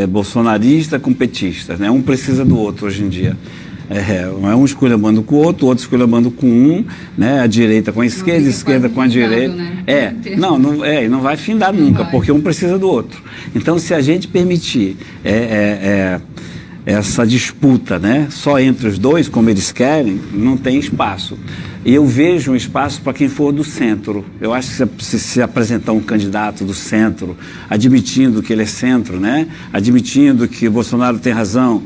bolsonarista com petista, né? Um precisa do outro hoje em dia. Um esculhambando com o outro esculhambando com um, né? A direita com a esquerda, a esquerda com a direita. Né? Não vai findar nunca, porque um precisa do outro. Então, se a gente permitir essa disputa, né, só entre os dois, como eles querem, não tem espaço. E eu vejo um espaço para quem for do centro. Eu acho que se apresentar um candidato do centro, admitindo que ele é centro, né, admitindo que o Bolsonaro tem razão,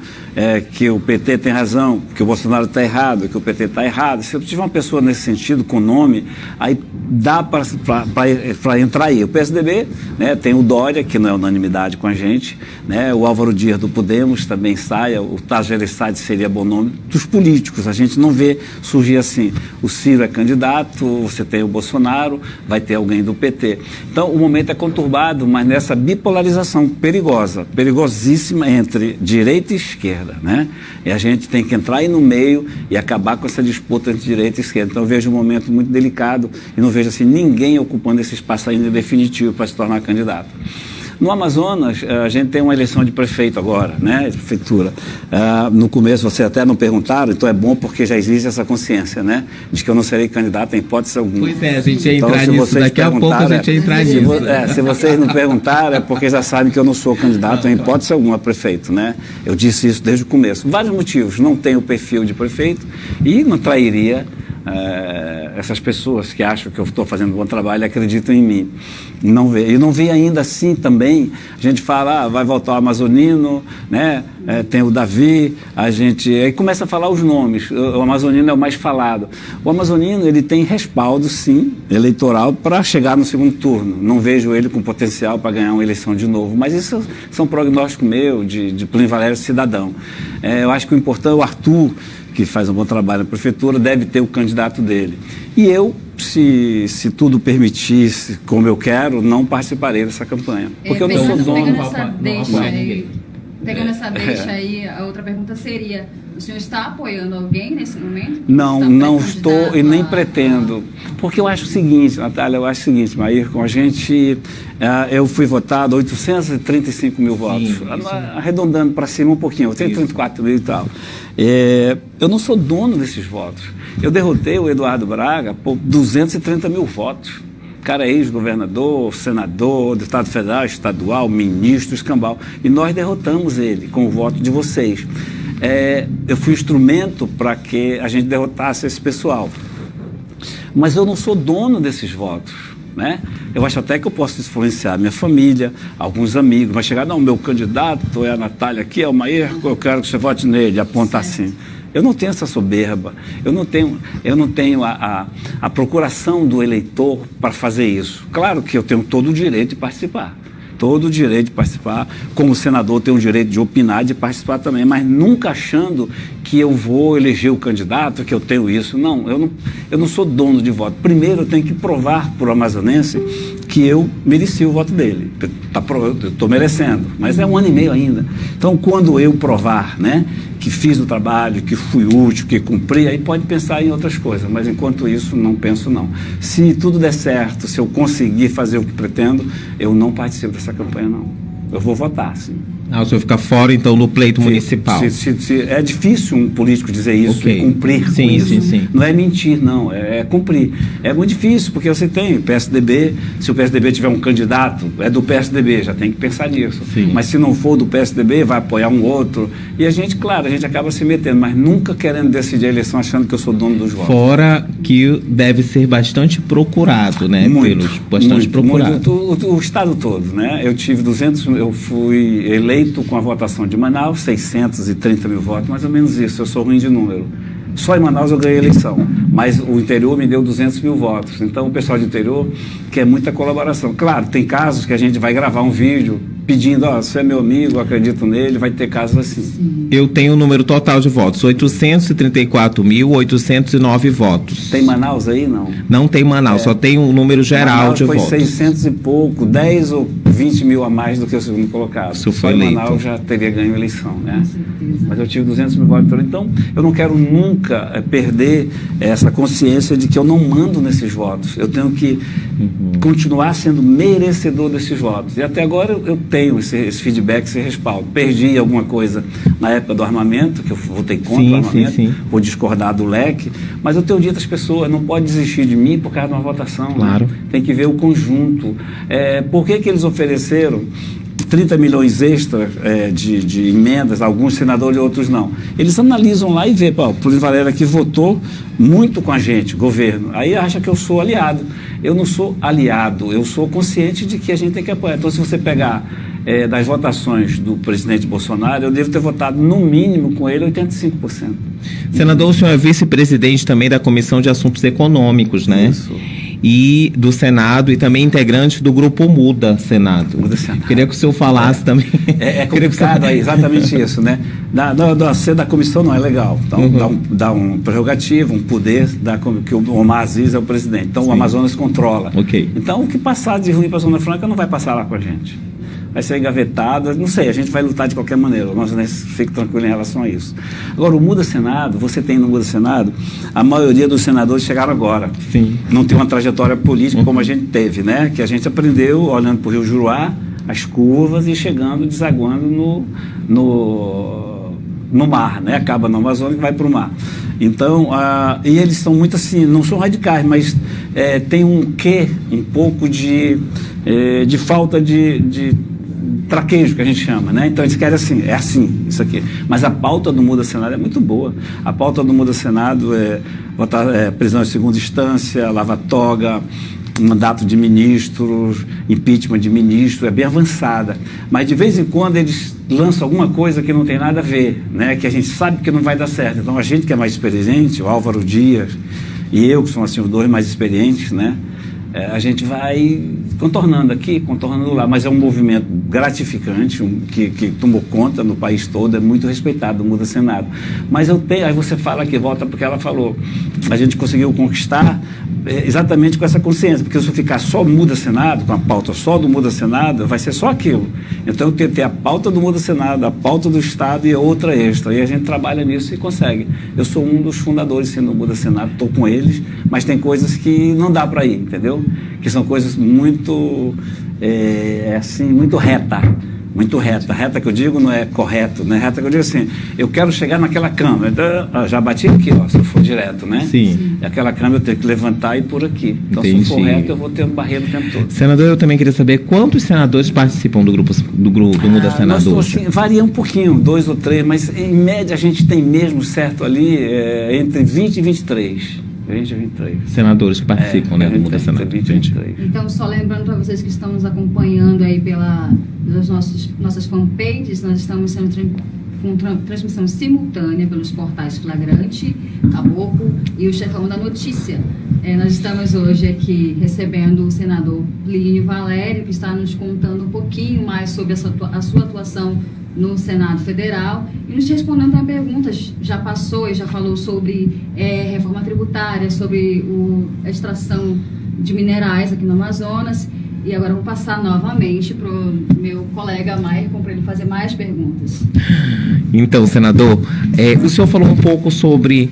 que o PT tem razão, que o Bolsonaro está errado, que o PT está errado. Se eu tiver uma pessoa nesse sentido, com nome, aí dá para entrar aí. O PSDB, né, tem o Dória, que não é unanimidade com a gente, né, o Álvaro Dias do Podemos também sai, o Tasso Gereissati seria bom nome dos políticos. A gente não vê surgir assim. O Ciro é candidato, você tem o Bolsonaro, vai ter alguém do PT. Então, o momento é conturbado, mas nessa bipolarização perigosa, perigosíssima entre direita e esquerda, né? E a gente tem que entrar aí no meio e acabar com essa disputa entre direita e esquerda. Então, eu vejo um momento muito delicado e não vejo assim ninguém ocupando esse espaço ainda definitivo para se tornar candidato. No Amazonas, a gente tem uma eleição de prefeito agora, né, de prefeitura. No começo, vocês até não perguntaram, então é bom porque já existe essa consciência, né, de que eu não serei candidato em hipótese alguma. Pois é, a gente ia entrar nisso, daqui a pouco a gente ia entrar nisso. Se vocês não perguntaram, é porque já sabem que eu não sou candidato em hipótese alguma a prefeito, né. Eu disse isso desde o começo. Vários motivos, não tenho o perfil de prefeito e não trairia essas pessoas que acham que eu estou fazendo um bom trabalho e acreditam em mim. Não vê. E não vê ainda assim também, a gente fala, vai voltar o Amazonino, né? Tem o Davi, aí começa a falar os nomes, o Amazonino é o mais falado. O Amazonino, ele tem respaldo, sim, eleitoral, para chegar no segundo turno. Não vejo ele com potencial para ganhar uma eleição de novo, mas isso são prognósticos meu, de Plínio Valério cidadão. Eu acho que o importante é o Arthur, que faz um bom trabalho na prefeitura, deve ter o candidato dele. E eu, se tudo permitisse, como eu quero, não participarei dessa campanha. Porque eu não sou dono. Pegando essa deixa aí, a outra pergunta seria, o senhor está apoiando alguém nesse momento? Não estou e nem pretendo. Porque eu acho o seguinte, Natália, Maírton, a gente, eu fui votado 835 mil votos, sim. Arredondando para cima um pouquinho, eu tenho 34 mil e tal. Eu não sou dono desses votos. Eu derrotei o Eduardo Braga por 230 mil votos. O cara é ex-governador, senador, deputado federal, estadual, ministro, escambau. E nós derrotamos ele com o voto de vocês. Eu fui instrumento para que a gente derrotasse esse pessoal. Mas eu não sou dono desses votos, né? Eu acho até que eu posso influenciar minha família, alguns amigos, mas chegar, não, meu candidato é a Natália aqui, é o Maírton, eu quero que você vote nele, aponta assim. Eu não tenho essa soberba, eu não tenho a procuração do eleitor para fazer isso. Claro que eu tenho todo o direito de participar. Todo o direito de participar, como senador tenho o direito de opinar, de participar também, mas nunca achando que eu vou eleger o candidato, que eu tenho isso. Não, eu não sou dono de voto. Primeiro eu tenho que provar para o amazonense que eu mereci o voto dele. Eu estou merecendo, mas é 1 ano e meio ainda. Então, quando eu provar, né, que fiz o trabalho, que fui útil, que cumpri, aí pode pensar em outras coisas, mas enquanto isso, não penso não. Se tudo der certo, se eu conseguir fazer o que pretendo, eu não participo dessa campanha, não. Eu vou votar, sim. O senhor fica fora, então, no pleito municipal. É difícil um político dizer isso, okay. E cumprir com isso. Sim. Não é mentir, não, é cumprir. É muito difícil, porque você tem o PSDB, se o PSDB tiver um candidato, é do PSDB, já tem que pensar nisso. Sim. Mas se não for do PSDB, vai apoiar um outro. E a gente, claro, a gente acaba se metendo, mas nunca querendo decidir a eleição achando que eu sou dono dos votos. Fora que deve ser bastante procurado, né? Bastante procurado. O estado todo, né? Eu fui eleito com a votação de Manaus, 630 mil votos, mais ou menos isso, eu sou ruim de número. Só em Manaus eu ganhei a eleição, mas o interior me deu 200 mil votos. Então o pessoal do interior quer muita colaboração. Claro, tem casos que a gente vai gravar um vídeo pedindo, você é meu amigo, eu acredito nele, vai ter casos assim. Eu tenho o número total de votos, 834.809 votos. Tem Manaus aí, não? Não tem Manaus, só tem um número geral Manaus de foi votos. 600 e pouco, 10 ou 20 mil a mais do que o segundo colocado. Isso foi Só em eleito. Manaus já teria ganho a eleição, né? Com certeza. Mas eu tive 200 mil votos. Então, eu não quero nunca perder essa consciência de que eu não mando nesses votos. Eu tenho que continuar sendo merecedor desses votos. E até agora eu tenho esse feedback, esse respaldo. Perdi alguma coisa na época do armamento, que eu votei contra o armamento, por discordar do leque, mas eu tenho dito às pessoas, não pode desistir de mim por causa de uma votação. Claro. Né? Tem que ver o conjunto. Por que eles ofereceram 30 milhões extra de emendas, alguns senadores e outros não? Eles analisam lá e vê, o Plínio Varela aqui votou muito com a gente, governo, aí acha que eu sou aliado. Eu não sou aliado, eu sou consciente de que a gente tem que apoiar. Então, se você pegar das votações do presidente Bolsonaro, eu devo ter votado no mínimo com ele 85%. Senador, o senhor é vice-presidente também da Comissão de Assuntos Econômicos, né? Isso. E do Senado, e também integrante do Grupo Muda Senado. Muda Senado. Queria que o senhor falasse também. É complicado, é exatamente isso, né? Ser da comissão não é legal. Então, dá um prerrogativo, um poder, que o Omar Aziz é o presidente. Então, o Amazonas controla. Ok. Então, o que passar de ruim para a Zona Franca não vai passar lá com a gente. Vai ser engavetado, não sei, a gente vai lutar de qualquer maneira, nós fique tranquilo em relação a isso. Agora, o Muda Senado, você tem no Muda Senado, a maioria dos senadores chegaram agora. Sim. Não tem uma trajetória política como a gente teve, né? Que a gente aprendeu olhando para o Rio Juruá, as curvas e chegando, desaguando no mar, né? Acaba no Amazonas e vai para o mar. Então, e eles são muito assim, não são radicais, mas tem um pouco de falta de traquejo, que a gente chama, né? Então eles querem assim, isso aqui. Mas a pauta do Muda Senado é muito boa. A pauta do Muda Senado é prisão de segunda instância, lava-toga, mandato de ministros, impeachment de ministro, é bem avançada. Mas de vez em quando eles lançam alguma coisa que não tem nada a ver, né? Que a gente sabe que não vai dar certo. Então a gente que é mais experiente, o Álvaro Dias e eu, que são assim, os dois mais experientes, né? A gente vai contornando aqui, contornando lá, mas é um movimento gratificante, que tomou conta no país todo, é muito respeitado, Muda Senado. Mas aí você fala que volta porque ela falou, a gente conseguiu conquistar exatamente com essa consciência, porque se eu ficar só Muda Senado, com a pauta só do Muda Senado, vai ser só aquilo. Então eu tenho que ter a pauta do Muda Senado, a pauta do Estado e outra extra, e a gente trabalha nisso e consegue. Eu sou um dos fundadores, sendo do Muda Senado, estou com eles, mas tem coisas que não dá para ir, entendeu? Que são coisas muito, muito reta. Muito reta. Reta que eu digo não é correto, né? Reta que eu digo assim, eu quero chegar naquela câmera. Então, já bati aqui, se eu for direto, né? Sim. E aquela câmera eu tenho que levantar e ir por aqui. Então, Entendi. se eu for reto, eu vou ter barreira o tempo todo. Senador, eu também queria saber quantos senadores participam do Muda Senado hoje? Assim, varia um pouquinho, 2 ou 3, mas em média a gente tem mesmo certo ali entre 20 e 23. 20 a 23. Senadores que participam, né, do Muda Senado. 20 e 23. Então, só lembrando para vocês que estão nos acompanhando aí pelas nossas fanpages, nós estamos sendo com transmissão simultânea pelos portais Flagrante, Caboclo e o Chefão da Notícia. Nós estamos hoje aqui recebendo o senador Plínio Valério, que está nos contando um pouquinho mais sobre a sua atuação no Senado Federal e nos respondendo a perguntas. Já passou e já falou sobre reforma tributária, sobre a extração de minerais aqui no Amazonas. E agora eu vou passar novamente para o meu colega Maicon para ele fazer mais perguntas. Então, senador, o senhor falou um pouco sobre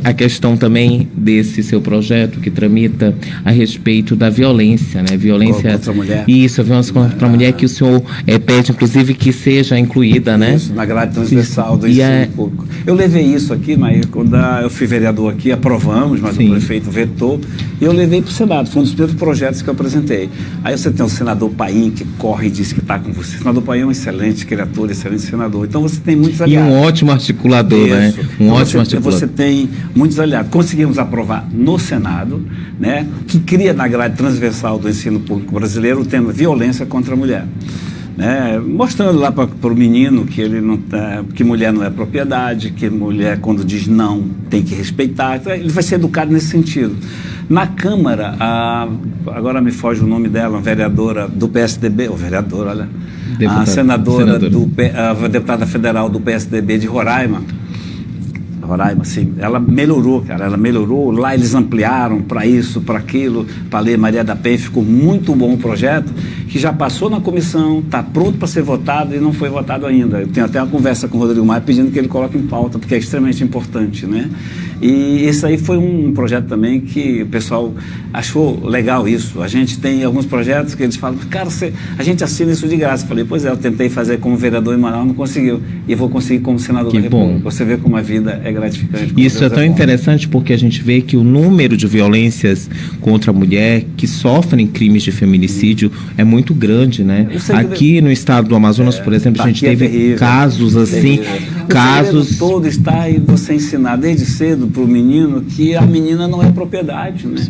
a questão também desse seu projeto que tramita a respeito da violência, né? Violência contra a mulher. Isso, a violência contra a mulher, que o senhor pede, inclusive, que seja incluída, né? Isso, na grade transversal do ensino público. Eu levei isso aqui, mas quando eu fui vereador aqui, aprovamos, mas Sim. O prefeito vetou, e eu levei para o Senado. Foi um dos primeiros projetos que eu apresentei. Aí você tem o senador Paim, que corre e diz que está com você. O senador Paim é um excelente criatura, excelente senador. Então você tem muitos aliados. E um ótimo articulador, Isso. né? Um então, ótimo articulador. Você tem muitos aliados. Conseguimos aprovar no Senado, né, que cria na grade transversal do ensino público brasileiro o tema violência contra a mulher. Né, mostrando lá para o menino que ele não que mulher não é propriedade, que mulher, quando diz não, tem que respeitar. Então, ele vai ser educado nesse sentido. Na Câmara, agora me foge o nome dela, uma vereadora do PSDB, ou vereadora, olha, a senadora, a deputada federal do PSDB de Roraima, sim, ela melhorou, cara, lá eles ampliaram para isso, para aquilo, para a Lei Maria da Penha, ficou muito bom o projeto, que já passou na comissão, está pronto para ser votado e não foi votado ainda. Eu tenho até uma conversa com o Rodrigo Maia pedindo que ele coloque em pauta, porque é extremamente importante, né? E esse aí foi um projeto também que o pessoal achou legal isso. A gente tem alguns projetos que eles falam, cara, a gente assina isso de graça. Eu falei, pois é, eu tentei fazer como vereador em Manaus, não conseguiu. E vou conseguir como senador da República. Você vê como a vida é gratificante. Isso é tão interessante porque a gente vê que o número de violências contra a mulher que sofrem crimes de feminicídio é muito grande, né? Aqui no estado do Amazonas, por exemplo, a gente teve casos assim, casos... O todo está em você ensinar desde cedo para o menino que a menina não é propriedade, né?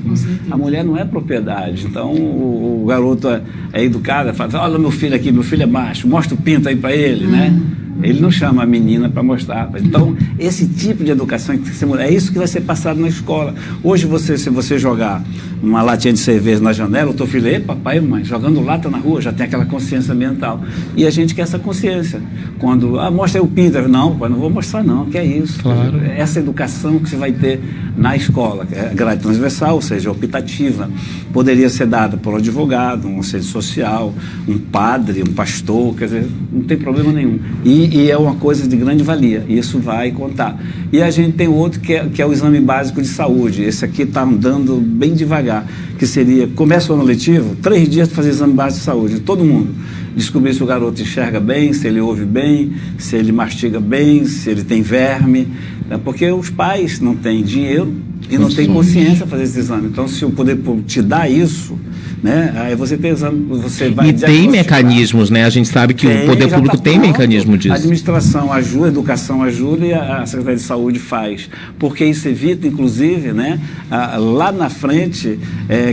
A mulher não é propriedade. Então, o garoto é educado, fala, olha meu filho aqui, meu filho é macho, mostra o pinto aí para ele, né? Ele não chama a menina para mostrar. Então, esse tipo de educação é isso que vai ser passado na escola. Hoje, se você jogar uma latinha de cerveja na janela, o teu filho, papai e mamãe, jogando lata na rua, já tem aquela consciência ambiental. E a gente quer essa consciência. Quando, mostra aí o pinto, não, pai, não vou mostrar não, que é isso. Claro. Essa educação que você vai ter na escola, que é grade transversal, ou seja, optativa, poderia ser dada por um advogado, um assistente social, um padre, um pastor, quer dizer, não tem problema nenhum. E é uma coisa de grande valia, e isso vai contar. E a gente tem outro que é o exame básico de saúde. Esse aqui está andando bem devagar, que seria, começa o ano letivo, 3 dias para fazer exame básico de saúde, todo mundo. Descobrir se o garoto enxerga bem, se ele ouve bem, se ele mastiga bem, se ele tem verme, né? Porque os pais não têm dinheiro e não têm consciência para fazer esse exame. Então, se o poder público te dá isso, né? Aí você tem exame, você vai... E tem mecanismos, né? A gente sabe que o poder público tem mecanismo disso. A administração ajuda, a educação ajuda e a Secretaria de Saúde faz. Porque isso evita, inclusive, né? Lá na frente,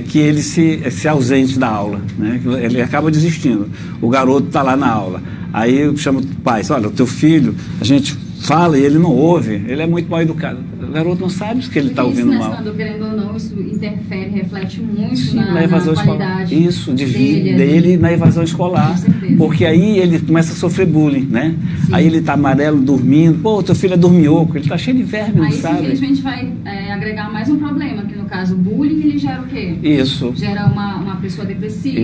que ele se ausente da aula, né? Ele acaba desistindo. O garoto está lá na aula. Aí eu chamo o pai, olha, o teu filho, a gente fala e ele não ouve, ele é muito mal educado. O garoto não sabe que ele está ouvindo mal. Querendo ou não, isso interfere, reflete muito na evasão escolar. Isso, dele na evasão escolar. Porque aí ele começa a sofrer bullying, né? Sim. Aí ele está amarelo, dormindo. Pô, teu filho é dorminhoco, ele está cheio de verme, não sabe? Aí, infelizmente, vai agregar mais um problema, que no caso, o bullying, ele gera o quê? Isso. Gera uma pessoa depressiva.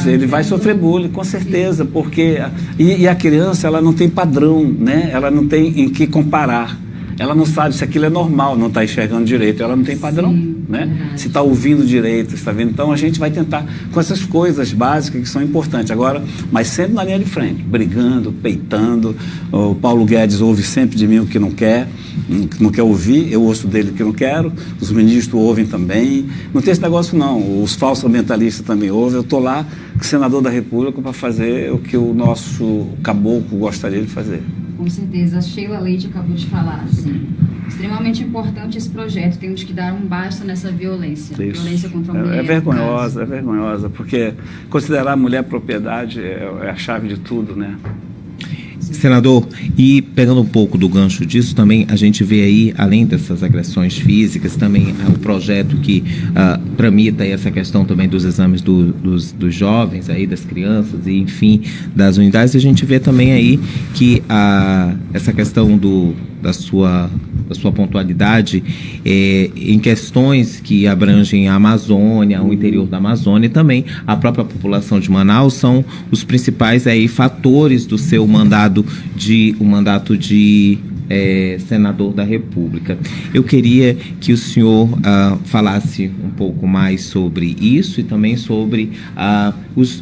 Ele vai sofrer bullying, com certeza, sim. Porque... E a criança, ela não tem padrão, né? Ela não tem em que comparar. Ela não sabe se aquilo é normal, não está enxergando direito, ela não tem padrão, sim, né? Se está ouvindo direito, está vendo. Então a gente vai tentar com essas coisas básicas que são importantes. Agora, mas sempre na linha de frente, brigando, peitando. O Paulo Guedes ouve sempre de mim o que não quer ouvir, eu ouço dele o que não quero, os ministros ouvem também. Não tem esse negócio não, os falsos ambientalistas também ouvem. Eu estou lá, senador da República, para fazer o que o nosso caboclo gostaria de fazer. Com certeza, a Sheila Leite acabou de falar, assim, extremamente importante esse projeto, temos que dar um basta nessa violência. Isso. Violência contra a mulher. É vergonhosa, porque considerar a mulher propriedade é a chave de tudo, né? Senador, e pegando um pouco do gancho disso também, a gente vê aí, além dessas agressões físicas, também o projeto que tramita aí essa questão também dos exames dos jovens, aí, das crianças e, enfim, das unidades. A gente vê também aí que essa questão da sua pontualidade em questões que abrangem a Amazônia, o interior da Amazônia e também a própria população de Manaus são os principais aí fatores do seu mandato de senador da República. Eu queria que o senhor falasse um pouco mais sobre isso e também sobre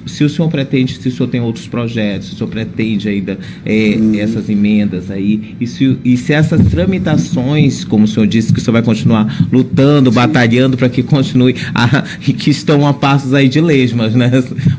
se o senhor pretende, se o senhor tem outros projetos, se o senhor pretende ainda essas emendas aí, e se essas tramitações, como o senhor disse, que o senhor vai continuar lutando, batalhando para que continue, e que estão a passos aí de lesmas, né?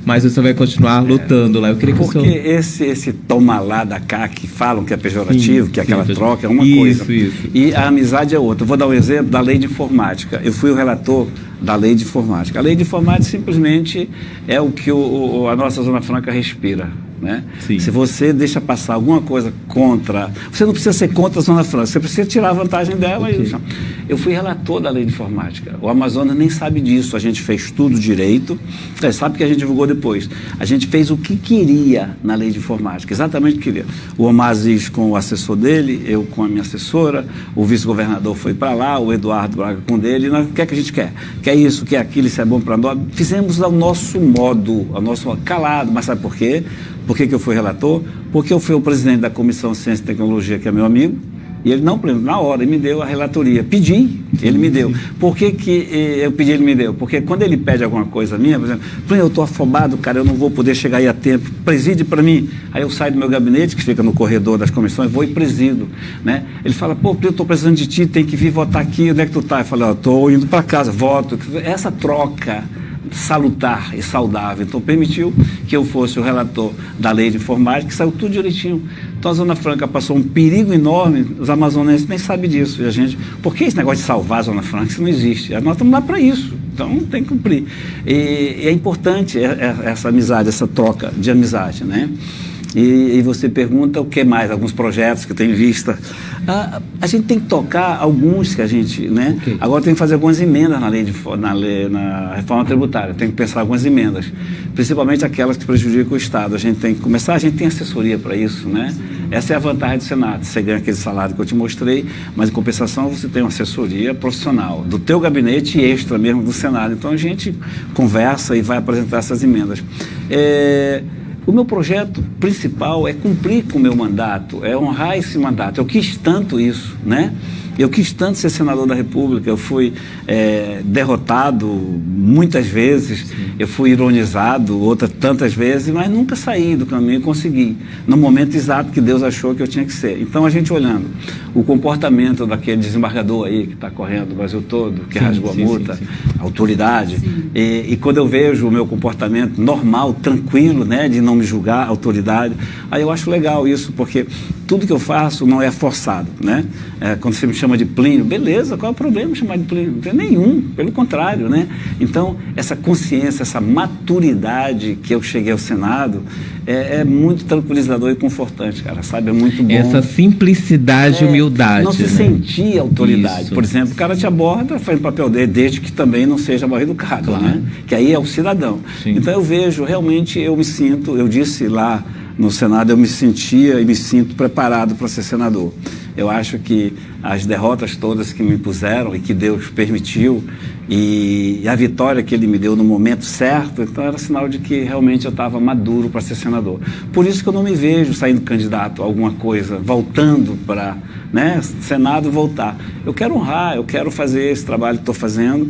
Mas o senhor vai continuar lutando lá. Eu queria que porque o senhor... esse toma lá da cá, que falam que é pejorativo, que é aquela troca, é uma coisa. Isso. E a amizade é outra. Eu vou dar um exemplo da lei de informática. Eu fui o relator da lei de informática. A lei de informática simplesmente é o que a nossa Zona Franca respira. Né? Se você deixa passar alguma coisa contra... Você não precisa ser contra a Zona Franca, você precisa tirar a vantagem dela. Okay. Eu fui relator da lei de informática. O Amazonas nem sabe disso. A gente fez tudo direito. Sabe que a gente divulgou depois. A gente fez o que queria na lei de informática, exatamente o que queria. O Omar Aziz com o assessor dele, eu com a minha assessora, o vice-governador foi para lá, o Eduardo Braga com dele. E nós, o que é que a gente quer? Quer isso, quer aquilo, isso é bom para nós. Fizemos ao nosso modo, ao nosso calado. Mas sabe por quê? Por que eu fui relator? Porque eu fui o presidente da Comissão de Ciência e Tecnologia, que é meu amigo, e ele não, na hora, ele me deu a relatoria. Pedi, ele me deu. Por que eu pedi, ele me deu? Porque quando ele pede alguma coisa minha, por exemplo, eu estou afobado, cara, eu não vou poder chegar aí a tempo, preside para mim. Aí eu saio do meu gabinete, que fica no corredor das comissões, vou e presido. Né? Ele fala, pô, eu estou precisando de ti, tem que vir votar aqui, onde é que tu está? Eu falo, estou indo para casa, voto. Essa troca salutar e saudável. Então, permitiu que eu fosse o relator da lei de informática, que saiu tudo direitinho. Então, a Zona Franca passou um perigo enorme, os amazonenses nem sabem disso. E a gente, por que esse negócio de salvar a Zona Franca? Isso não existe. Nós estamos lá para isso. Então, tem que cumprir. E é importante essa amizade, essa troca de amizade, né? E você pergunta o que mais, alguns projetos que tem em vista. A gente tem que tocar alguns que a gente, né? Okay. Agora tem que fazer algumas emendas na reforma tributária, tem que pensar algumas emendas, principalmente aquelas que prejudicam o Estado. A gente tem que começar, a gente tem assessoria para isso, né? Essa é a vantagem do Senado, você ganha aquele salário que eu te mostrei, mas em compensação você tem uma assessoria profissional do teu gabinete e extra mesmo do Senado. Então a gente conversa e vai apresentar essas emendas. O meu projeto principal é cumprir com o meu mandato, é honrar esse mandato. Eu quis tanto isso, né? Eu quis tanto ser senador da República, eu fui derrotado muitas vezes, sim, eu fui ironizado tantas vezes, mas nunca saí do caminho e consegui, no momento exato que Deus achou que eu tinha que ser. Então, a gente olhando o comportamento daquele desembargador aí que está correndo o Brasil todo, que rasgou a multa, a autoridade, e quando eu vejo o meu comportamento normal, tranquilo, né, de não me julgar, autoridade, aí eu acho legal isso, porque tudo que eu faço não é forçado, né? Quando você me chama de Plínio, beleza, qual é o problema chamar de Plínio? Não tem nenhum, pelo contrário, né? Então, essa consciência, essa maturidade que eu cheguei ao Senado é muito tranquilizador e confortante, cara, sabe? É muito bom. Essa simplicidade e humildade. Não se sentir autoridade. Isso. Por exemplo, o cara te aborda, faz o papel dele, desde que também não seja mal educado, claro, né? Que aí é o cidadão. Sim. Então, eu vejo, realmente, eu me sinto, eu disse lá no Senado, eu me sentia e me sinto preparado para ser senador. Eu acho que as derrotas todas que me impuseram e que Deus permitiu e a vitória que Ele me deu no momento certo, então era sinal de que realmente eu estava maduro para ser senador. Por isso que eu não me vejo saindo candidato a alguma coisa, voltando para, né, Senado, voltar. Eu quero honrar, eu quero fazer esse trabalho que estou fazendo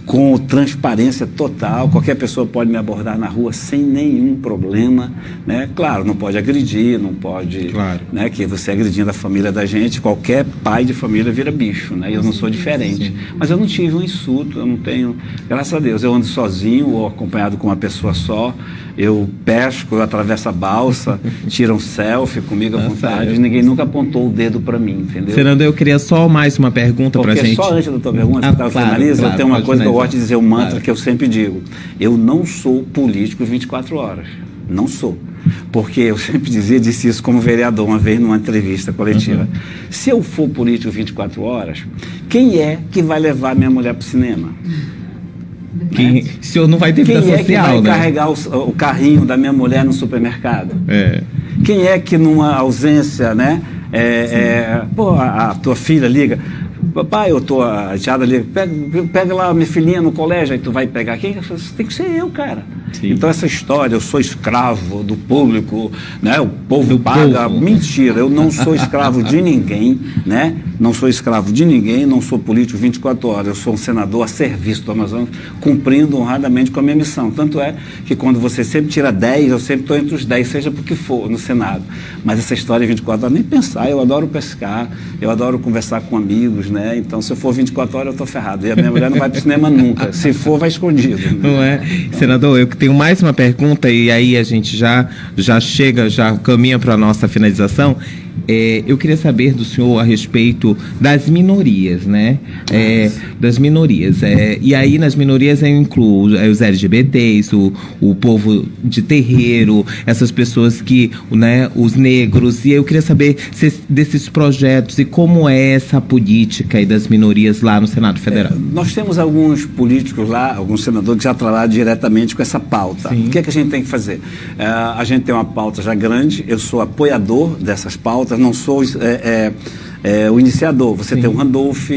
com transparência total. Qualquer pessoa pode me abordar na rua sem nenhum problema, né? Claro, não pode agredir, não pode, claro, né, que você agredindo a família da gente, qualquer pai de família vira bicho, né? Eu não sou diferente. Sim. Mas eu não tive um insulto, eu não tenho, graças a Deus, eu ando sozinho ou acompanhado com uma pessoa só, eu pesco, eu atravesso a balsa, tiro um selfie comigo à vontade, ninguém nunca apontou o dedo para mim, entendeu? Senador, eu queria só mais uma pergunta para a gente. Só antes da tua pergunta, que finaliza, eu tenho uma coisa que eu gosto de dizer, um mantra que eu sempre digo: eu não sou político 24 horas, não sou. Porque eu sempre disse isso como vereador uma vez numa entrevista coletiva. Se eu for político 24 horas, quem é que vai levar minha mulher para o cinema? Né? O senhor não vai ter vida social, né? Quem é que vai carregar o carrinho da minha mulher no supermercado? Quem é que numa ausência, né? A tua filha liga: papai, eu tô chateada ali, pega lá minha filhinha no colégio, aí tu vai pegar quem? Tem que ser eu, cara. Sim. Então essa história, eu sou escravo do público, né? O povo paga, mentira, eu não sou escravo de ninguém, né? Não sou escravo de ninguém, não sou político 24 horas, eu sou um senador a serviço do Amazonas, cumprindo honradamente com a minha missão. Tanto é que quando você sempre tira 10, eu sempre estou entre os 10, seja porque for, no Senado. Mas essa história de 24 horas, nem pensar, eu adoro pescar, eu adoro conversar com amigos, né? Então, se eu for 24 horas, eu estou ferrado. E a minha mulher não vai para o cinema nunca. Se for, vai escondido. Né? Não é? Senador, eu tenho mais uma pergunta e aí a gente já chega, já caminha para a nossa finalização. Eu queria saber do senhor a respeito das minorias, né? Das minorias. E aí, nas minorias, eu incluo os LGBTs, o povo de terreiro, essas pessoas que, né, os negros. E eu queria saber desses projetos e como é essa política aí das minorias lá no Senado Federal. Nós temos alguns políticos lá, alguns senadores que já trabalham diretamente com essa pauta. Sim. O que é que a gente tem que fazer? A gente tem uma pauta já grande, eu sou apoiador dessas pautas, não sou o iniciador. Você Sim. tem o Randolph,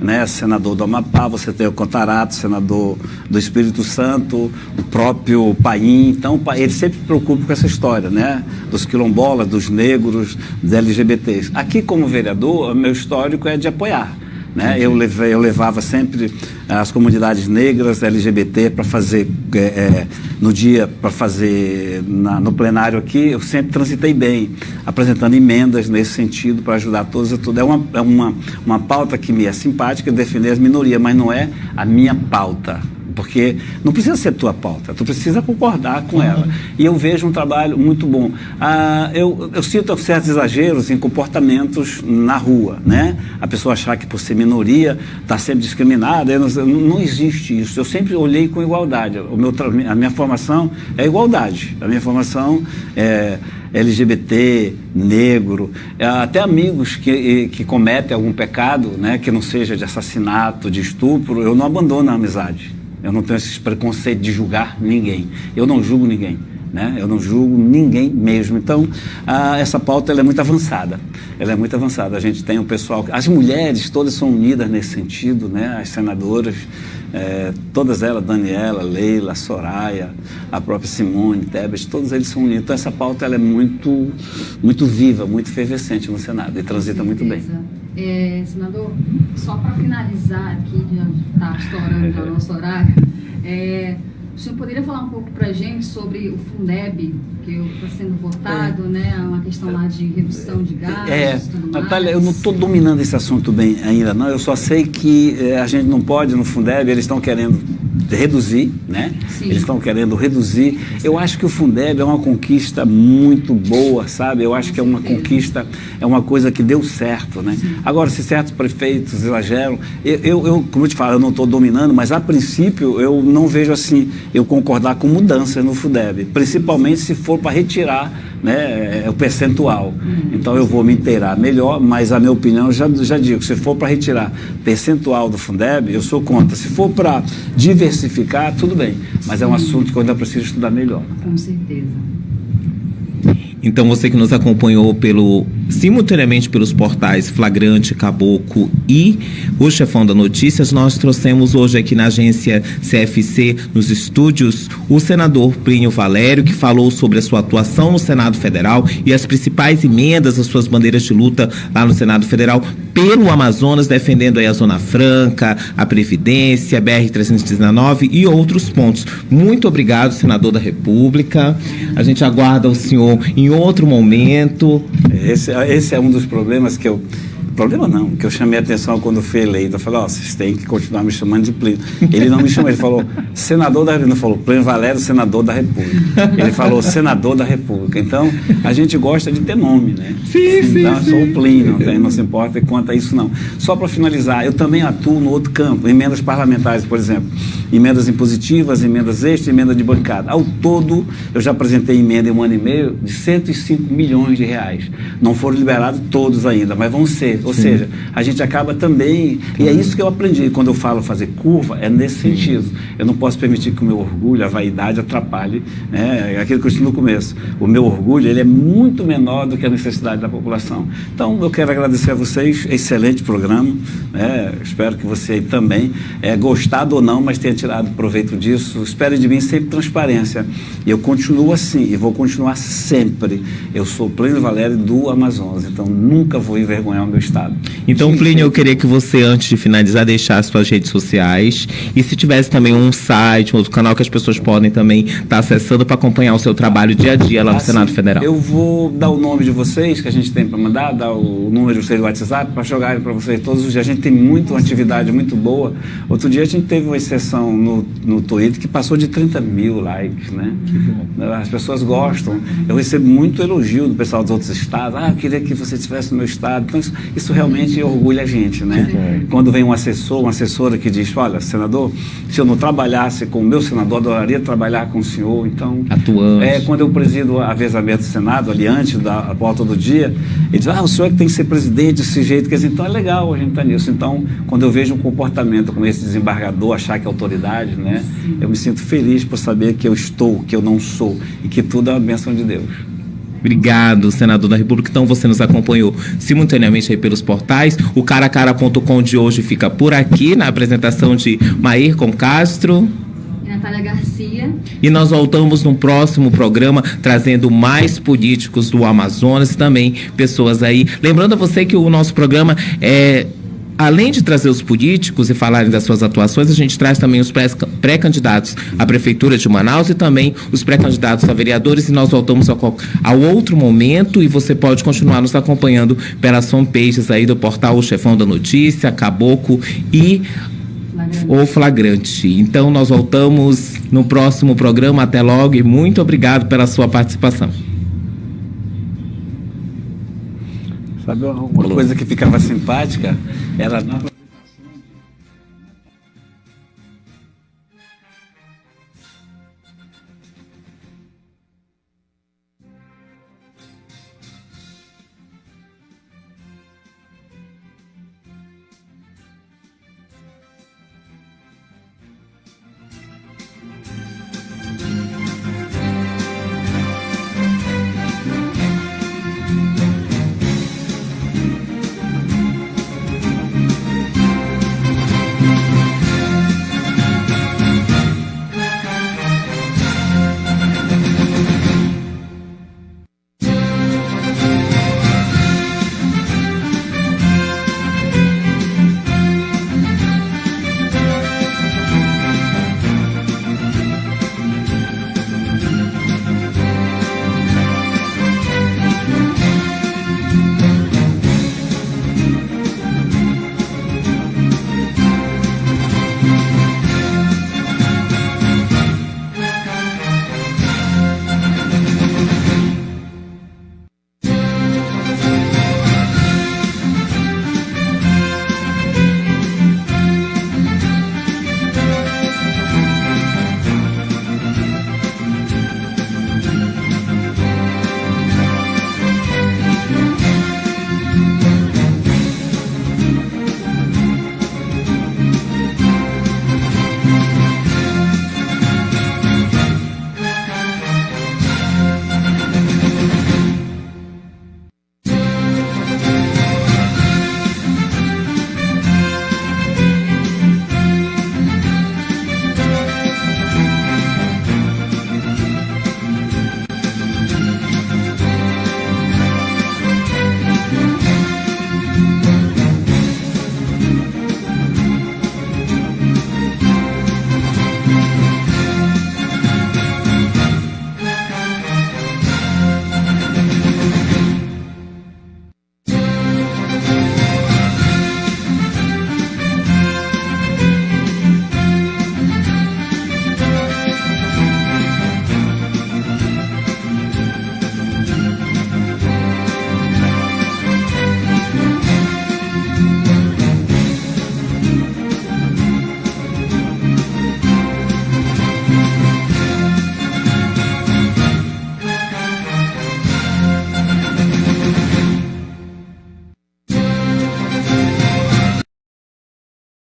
né, senador do Amapá, você tem o Contarato, senador do Espírito Santo, o próprio Paim. Então, ele sempre se preocupa com essa história, né, dos quilombolas, dos negros, dos LGBTs. Aqui, como vereador, meu histórico é de apoiar. Né? Eu levava sempre as comunidades negras, LGBT, para fazer, no dia, para fazer no plenário aqui, eu sempre transitei bem, apresentando emendas nesse sentido, para ajudar todos a tudo. É uma pauta que me é simpática, defender as minorias, mas não é a minha pauta. Porque não precisa ser tua pauta, tu precisa concordar com ela. E eu vejo um trabalho muito bom. Eu sinto certos exageros em comportamentos na rua, né? A pessoa achar que por ser minoria está sempre discriminada. Não existe isso. Eu sempre olhei com igualdade. A minha formação é igualdade. A minha formação é LGBT, negro, até amigos que cometem algum pecado, né, que não seja de assassinato, de estupro, eu não abandono a amizade. Eu não tenho esse preconceito de julgar ninguém. Eu não julgo ninguém, né? Eu não julgo ninguém mesmo. Então, essa pauta ela é muito avançada. Ela é muito avançada. A gente tem o pessoal... As mulheres todas são unidas nesse sentido, né? As senadoras, todas elas, Daniela, Leila, Soraya, a própria Simone, Tebet, todos eles são unidos. Então, essa pauta ela é muito, muito viva, muito efervescente no Senado e transita muito bem. Senador, só para finalizar aqui, já está estourando já o nosso horário, o senhor poderia falar um pouco para a gente sobre o Fundeb, que está sendo votado, né? Uma questão lá de redução de gastos, tudo mais. Natália, eu não estou dominando esse assunto bem ainda, não. Eu só sei que a gente não pode, no Fundeb, eles estão querendo reduzir, né? Sim. Eles estão querendo reduzir. Eu acho que o Fundeb é uma conquista muito boa, sabe? Eu acho que é uma conquista, é uma coisa que deu certo, né? Sim. Agora, se certos prefeitos exageram, como eu te falo, eu não estou dominando, mas a princípio eu não vejo assim, eu concordar com mudanças no Fundeb, principalmente se for para retirar, né, o percentual. Então eu vou me inteirar melhor, mas a minha opinião, eu já digo, se for para retirar percentual do Fundeb, eu sou contra. Se for para diversificar, tudo bem, mas é um assunto que eu ainda preciso estudar melhor. Com certeza. Então, você que nos acompanhou simultaneamente pelos portais Flagrante, Caboclo e o Chefão da Notícias, nós trouxemos hoje aqui na agência CFC, nos estúdios, o senador Plínio Valério, que falou sobre a sua atuação no Senado Federal e as principais emendas, as suas bandeiras de luta lá no Senado Federal pelo Amazonas, defendendo aí a Zona Franca, a Previdência, a BR-319 e outros pontos. Muito obrigado, senador da República. A gente aguarda o senhor em outro momento. Esse é um dos problemas que eu... Problema não, que eu chamei a atenção quando fui eleito. Eu falei, vocês têm que continuar me chamando de Plínio. Ele não me chamou, ele falou senador da República. Não falou Plínio Valério, senador da República. Ele falou senador da República. Então, a gente gosta de ter nome, né? Sim. Eu sou o Plínio, não se importa quanto a isso não. Só para finalizar, eu também atuo no outro campo, emendas parlamentares, por exemplo. Emendas impositivas, emendas extras, emenda de bancada. Ao todo, eu já apresentei emenda em 1 ano e meio de 105 milhões de reais. Não foram liberados todos ainda, mas vão ser. Ou seja, a gente acaba também... E é isso que eu aprendi. Quando eu falo fazer curva, é nesse sentido. Eu não posso permitir que o meu orgulho, a vaidade, atrapalhe, né? Aquilo que eu disse no começo. O meu orgulho, ele é muito menor do que a necessidade da população. Então, eu quero agradecer a vocês. Excelente programa. Né? Espero que você também, gostado ou não, mas tenha tirado proveito disso. Espere de mim sempre transparência. E eu continuo assim, e vou continuar sempre. Eu sou Plínio Valério do Amazonas. Então, nunca vou envergonhar o meu estado. estado. Então, Plínio, eu queria que você, antes de finalizar, deixasse suas redes sociais e se tivesse também um site, um outro canal que as pessoas podem também estar acessando para acompanhar o seu trabalho dia a dia lá no Senado Federal. Eu vou dar o nome de vocês, que a gente tem para mandar, dar o número de vocês do WhatsApp, para jogarem para vocês todos os dias. A gente tem uma atividade muito boa. Outro dia a gente teve uma exceção no Twitter que passou de 30 mil likes, né? As pessoas gostam. Eu recebo muito elogio do pessoal dos outros estados. Eu queria que você estivesse no meu estado. Então, isso realmente orgulha a gente, né? Quando vem um assessor, uma assessora que diz, olha, senador, se eu não trabalhasse com o meu senador, adoraria trabalhar com o senhor. Então, atuante. Quando eu presido a vezamento do Senado, ali antes da volta do dia, ele diz, o senhor é que tem que ser presidente desse jeito. Quer dizer, então é legal a gente estar nisso. Então, quando eu vejo um comportamento como esse desembargador, achar que é autoridade, né? Eu me sinto feliz por saber que eu estou, que eu não sou e que tudo é uma bênção de Deus. Obrigado, senador da República. Então, você nos acompanhou simultaneamente aí pelos portais. O caracara.com de hoje fica por aqui, na apresentação de Maírcon Castro e Natália Garcia. E nós voltamos no próximo programa, trazendo mais políticos do Amazonas e também pessoas aí. Lembrando a você que o nosso programa além de trazer os políticos e falarem das suas atuações, a gente traz também os pré-candidatos à Prefeitura de Manaus e também os pré-candidatos a vereadores, e nós voltamos ao outro momento, e você pode continuar nos acompanhando pelas fanpages aí do portal O Chefão da Notícia, Caboclo e O Flagrante. Então nós voltamos no próximo programa. Até logo e muito obrigado pela sua participação. Sabe uma coisa que ficava simpática? Era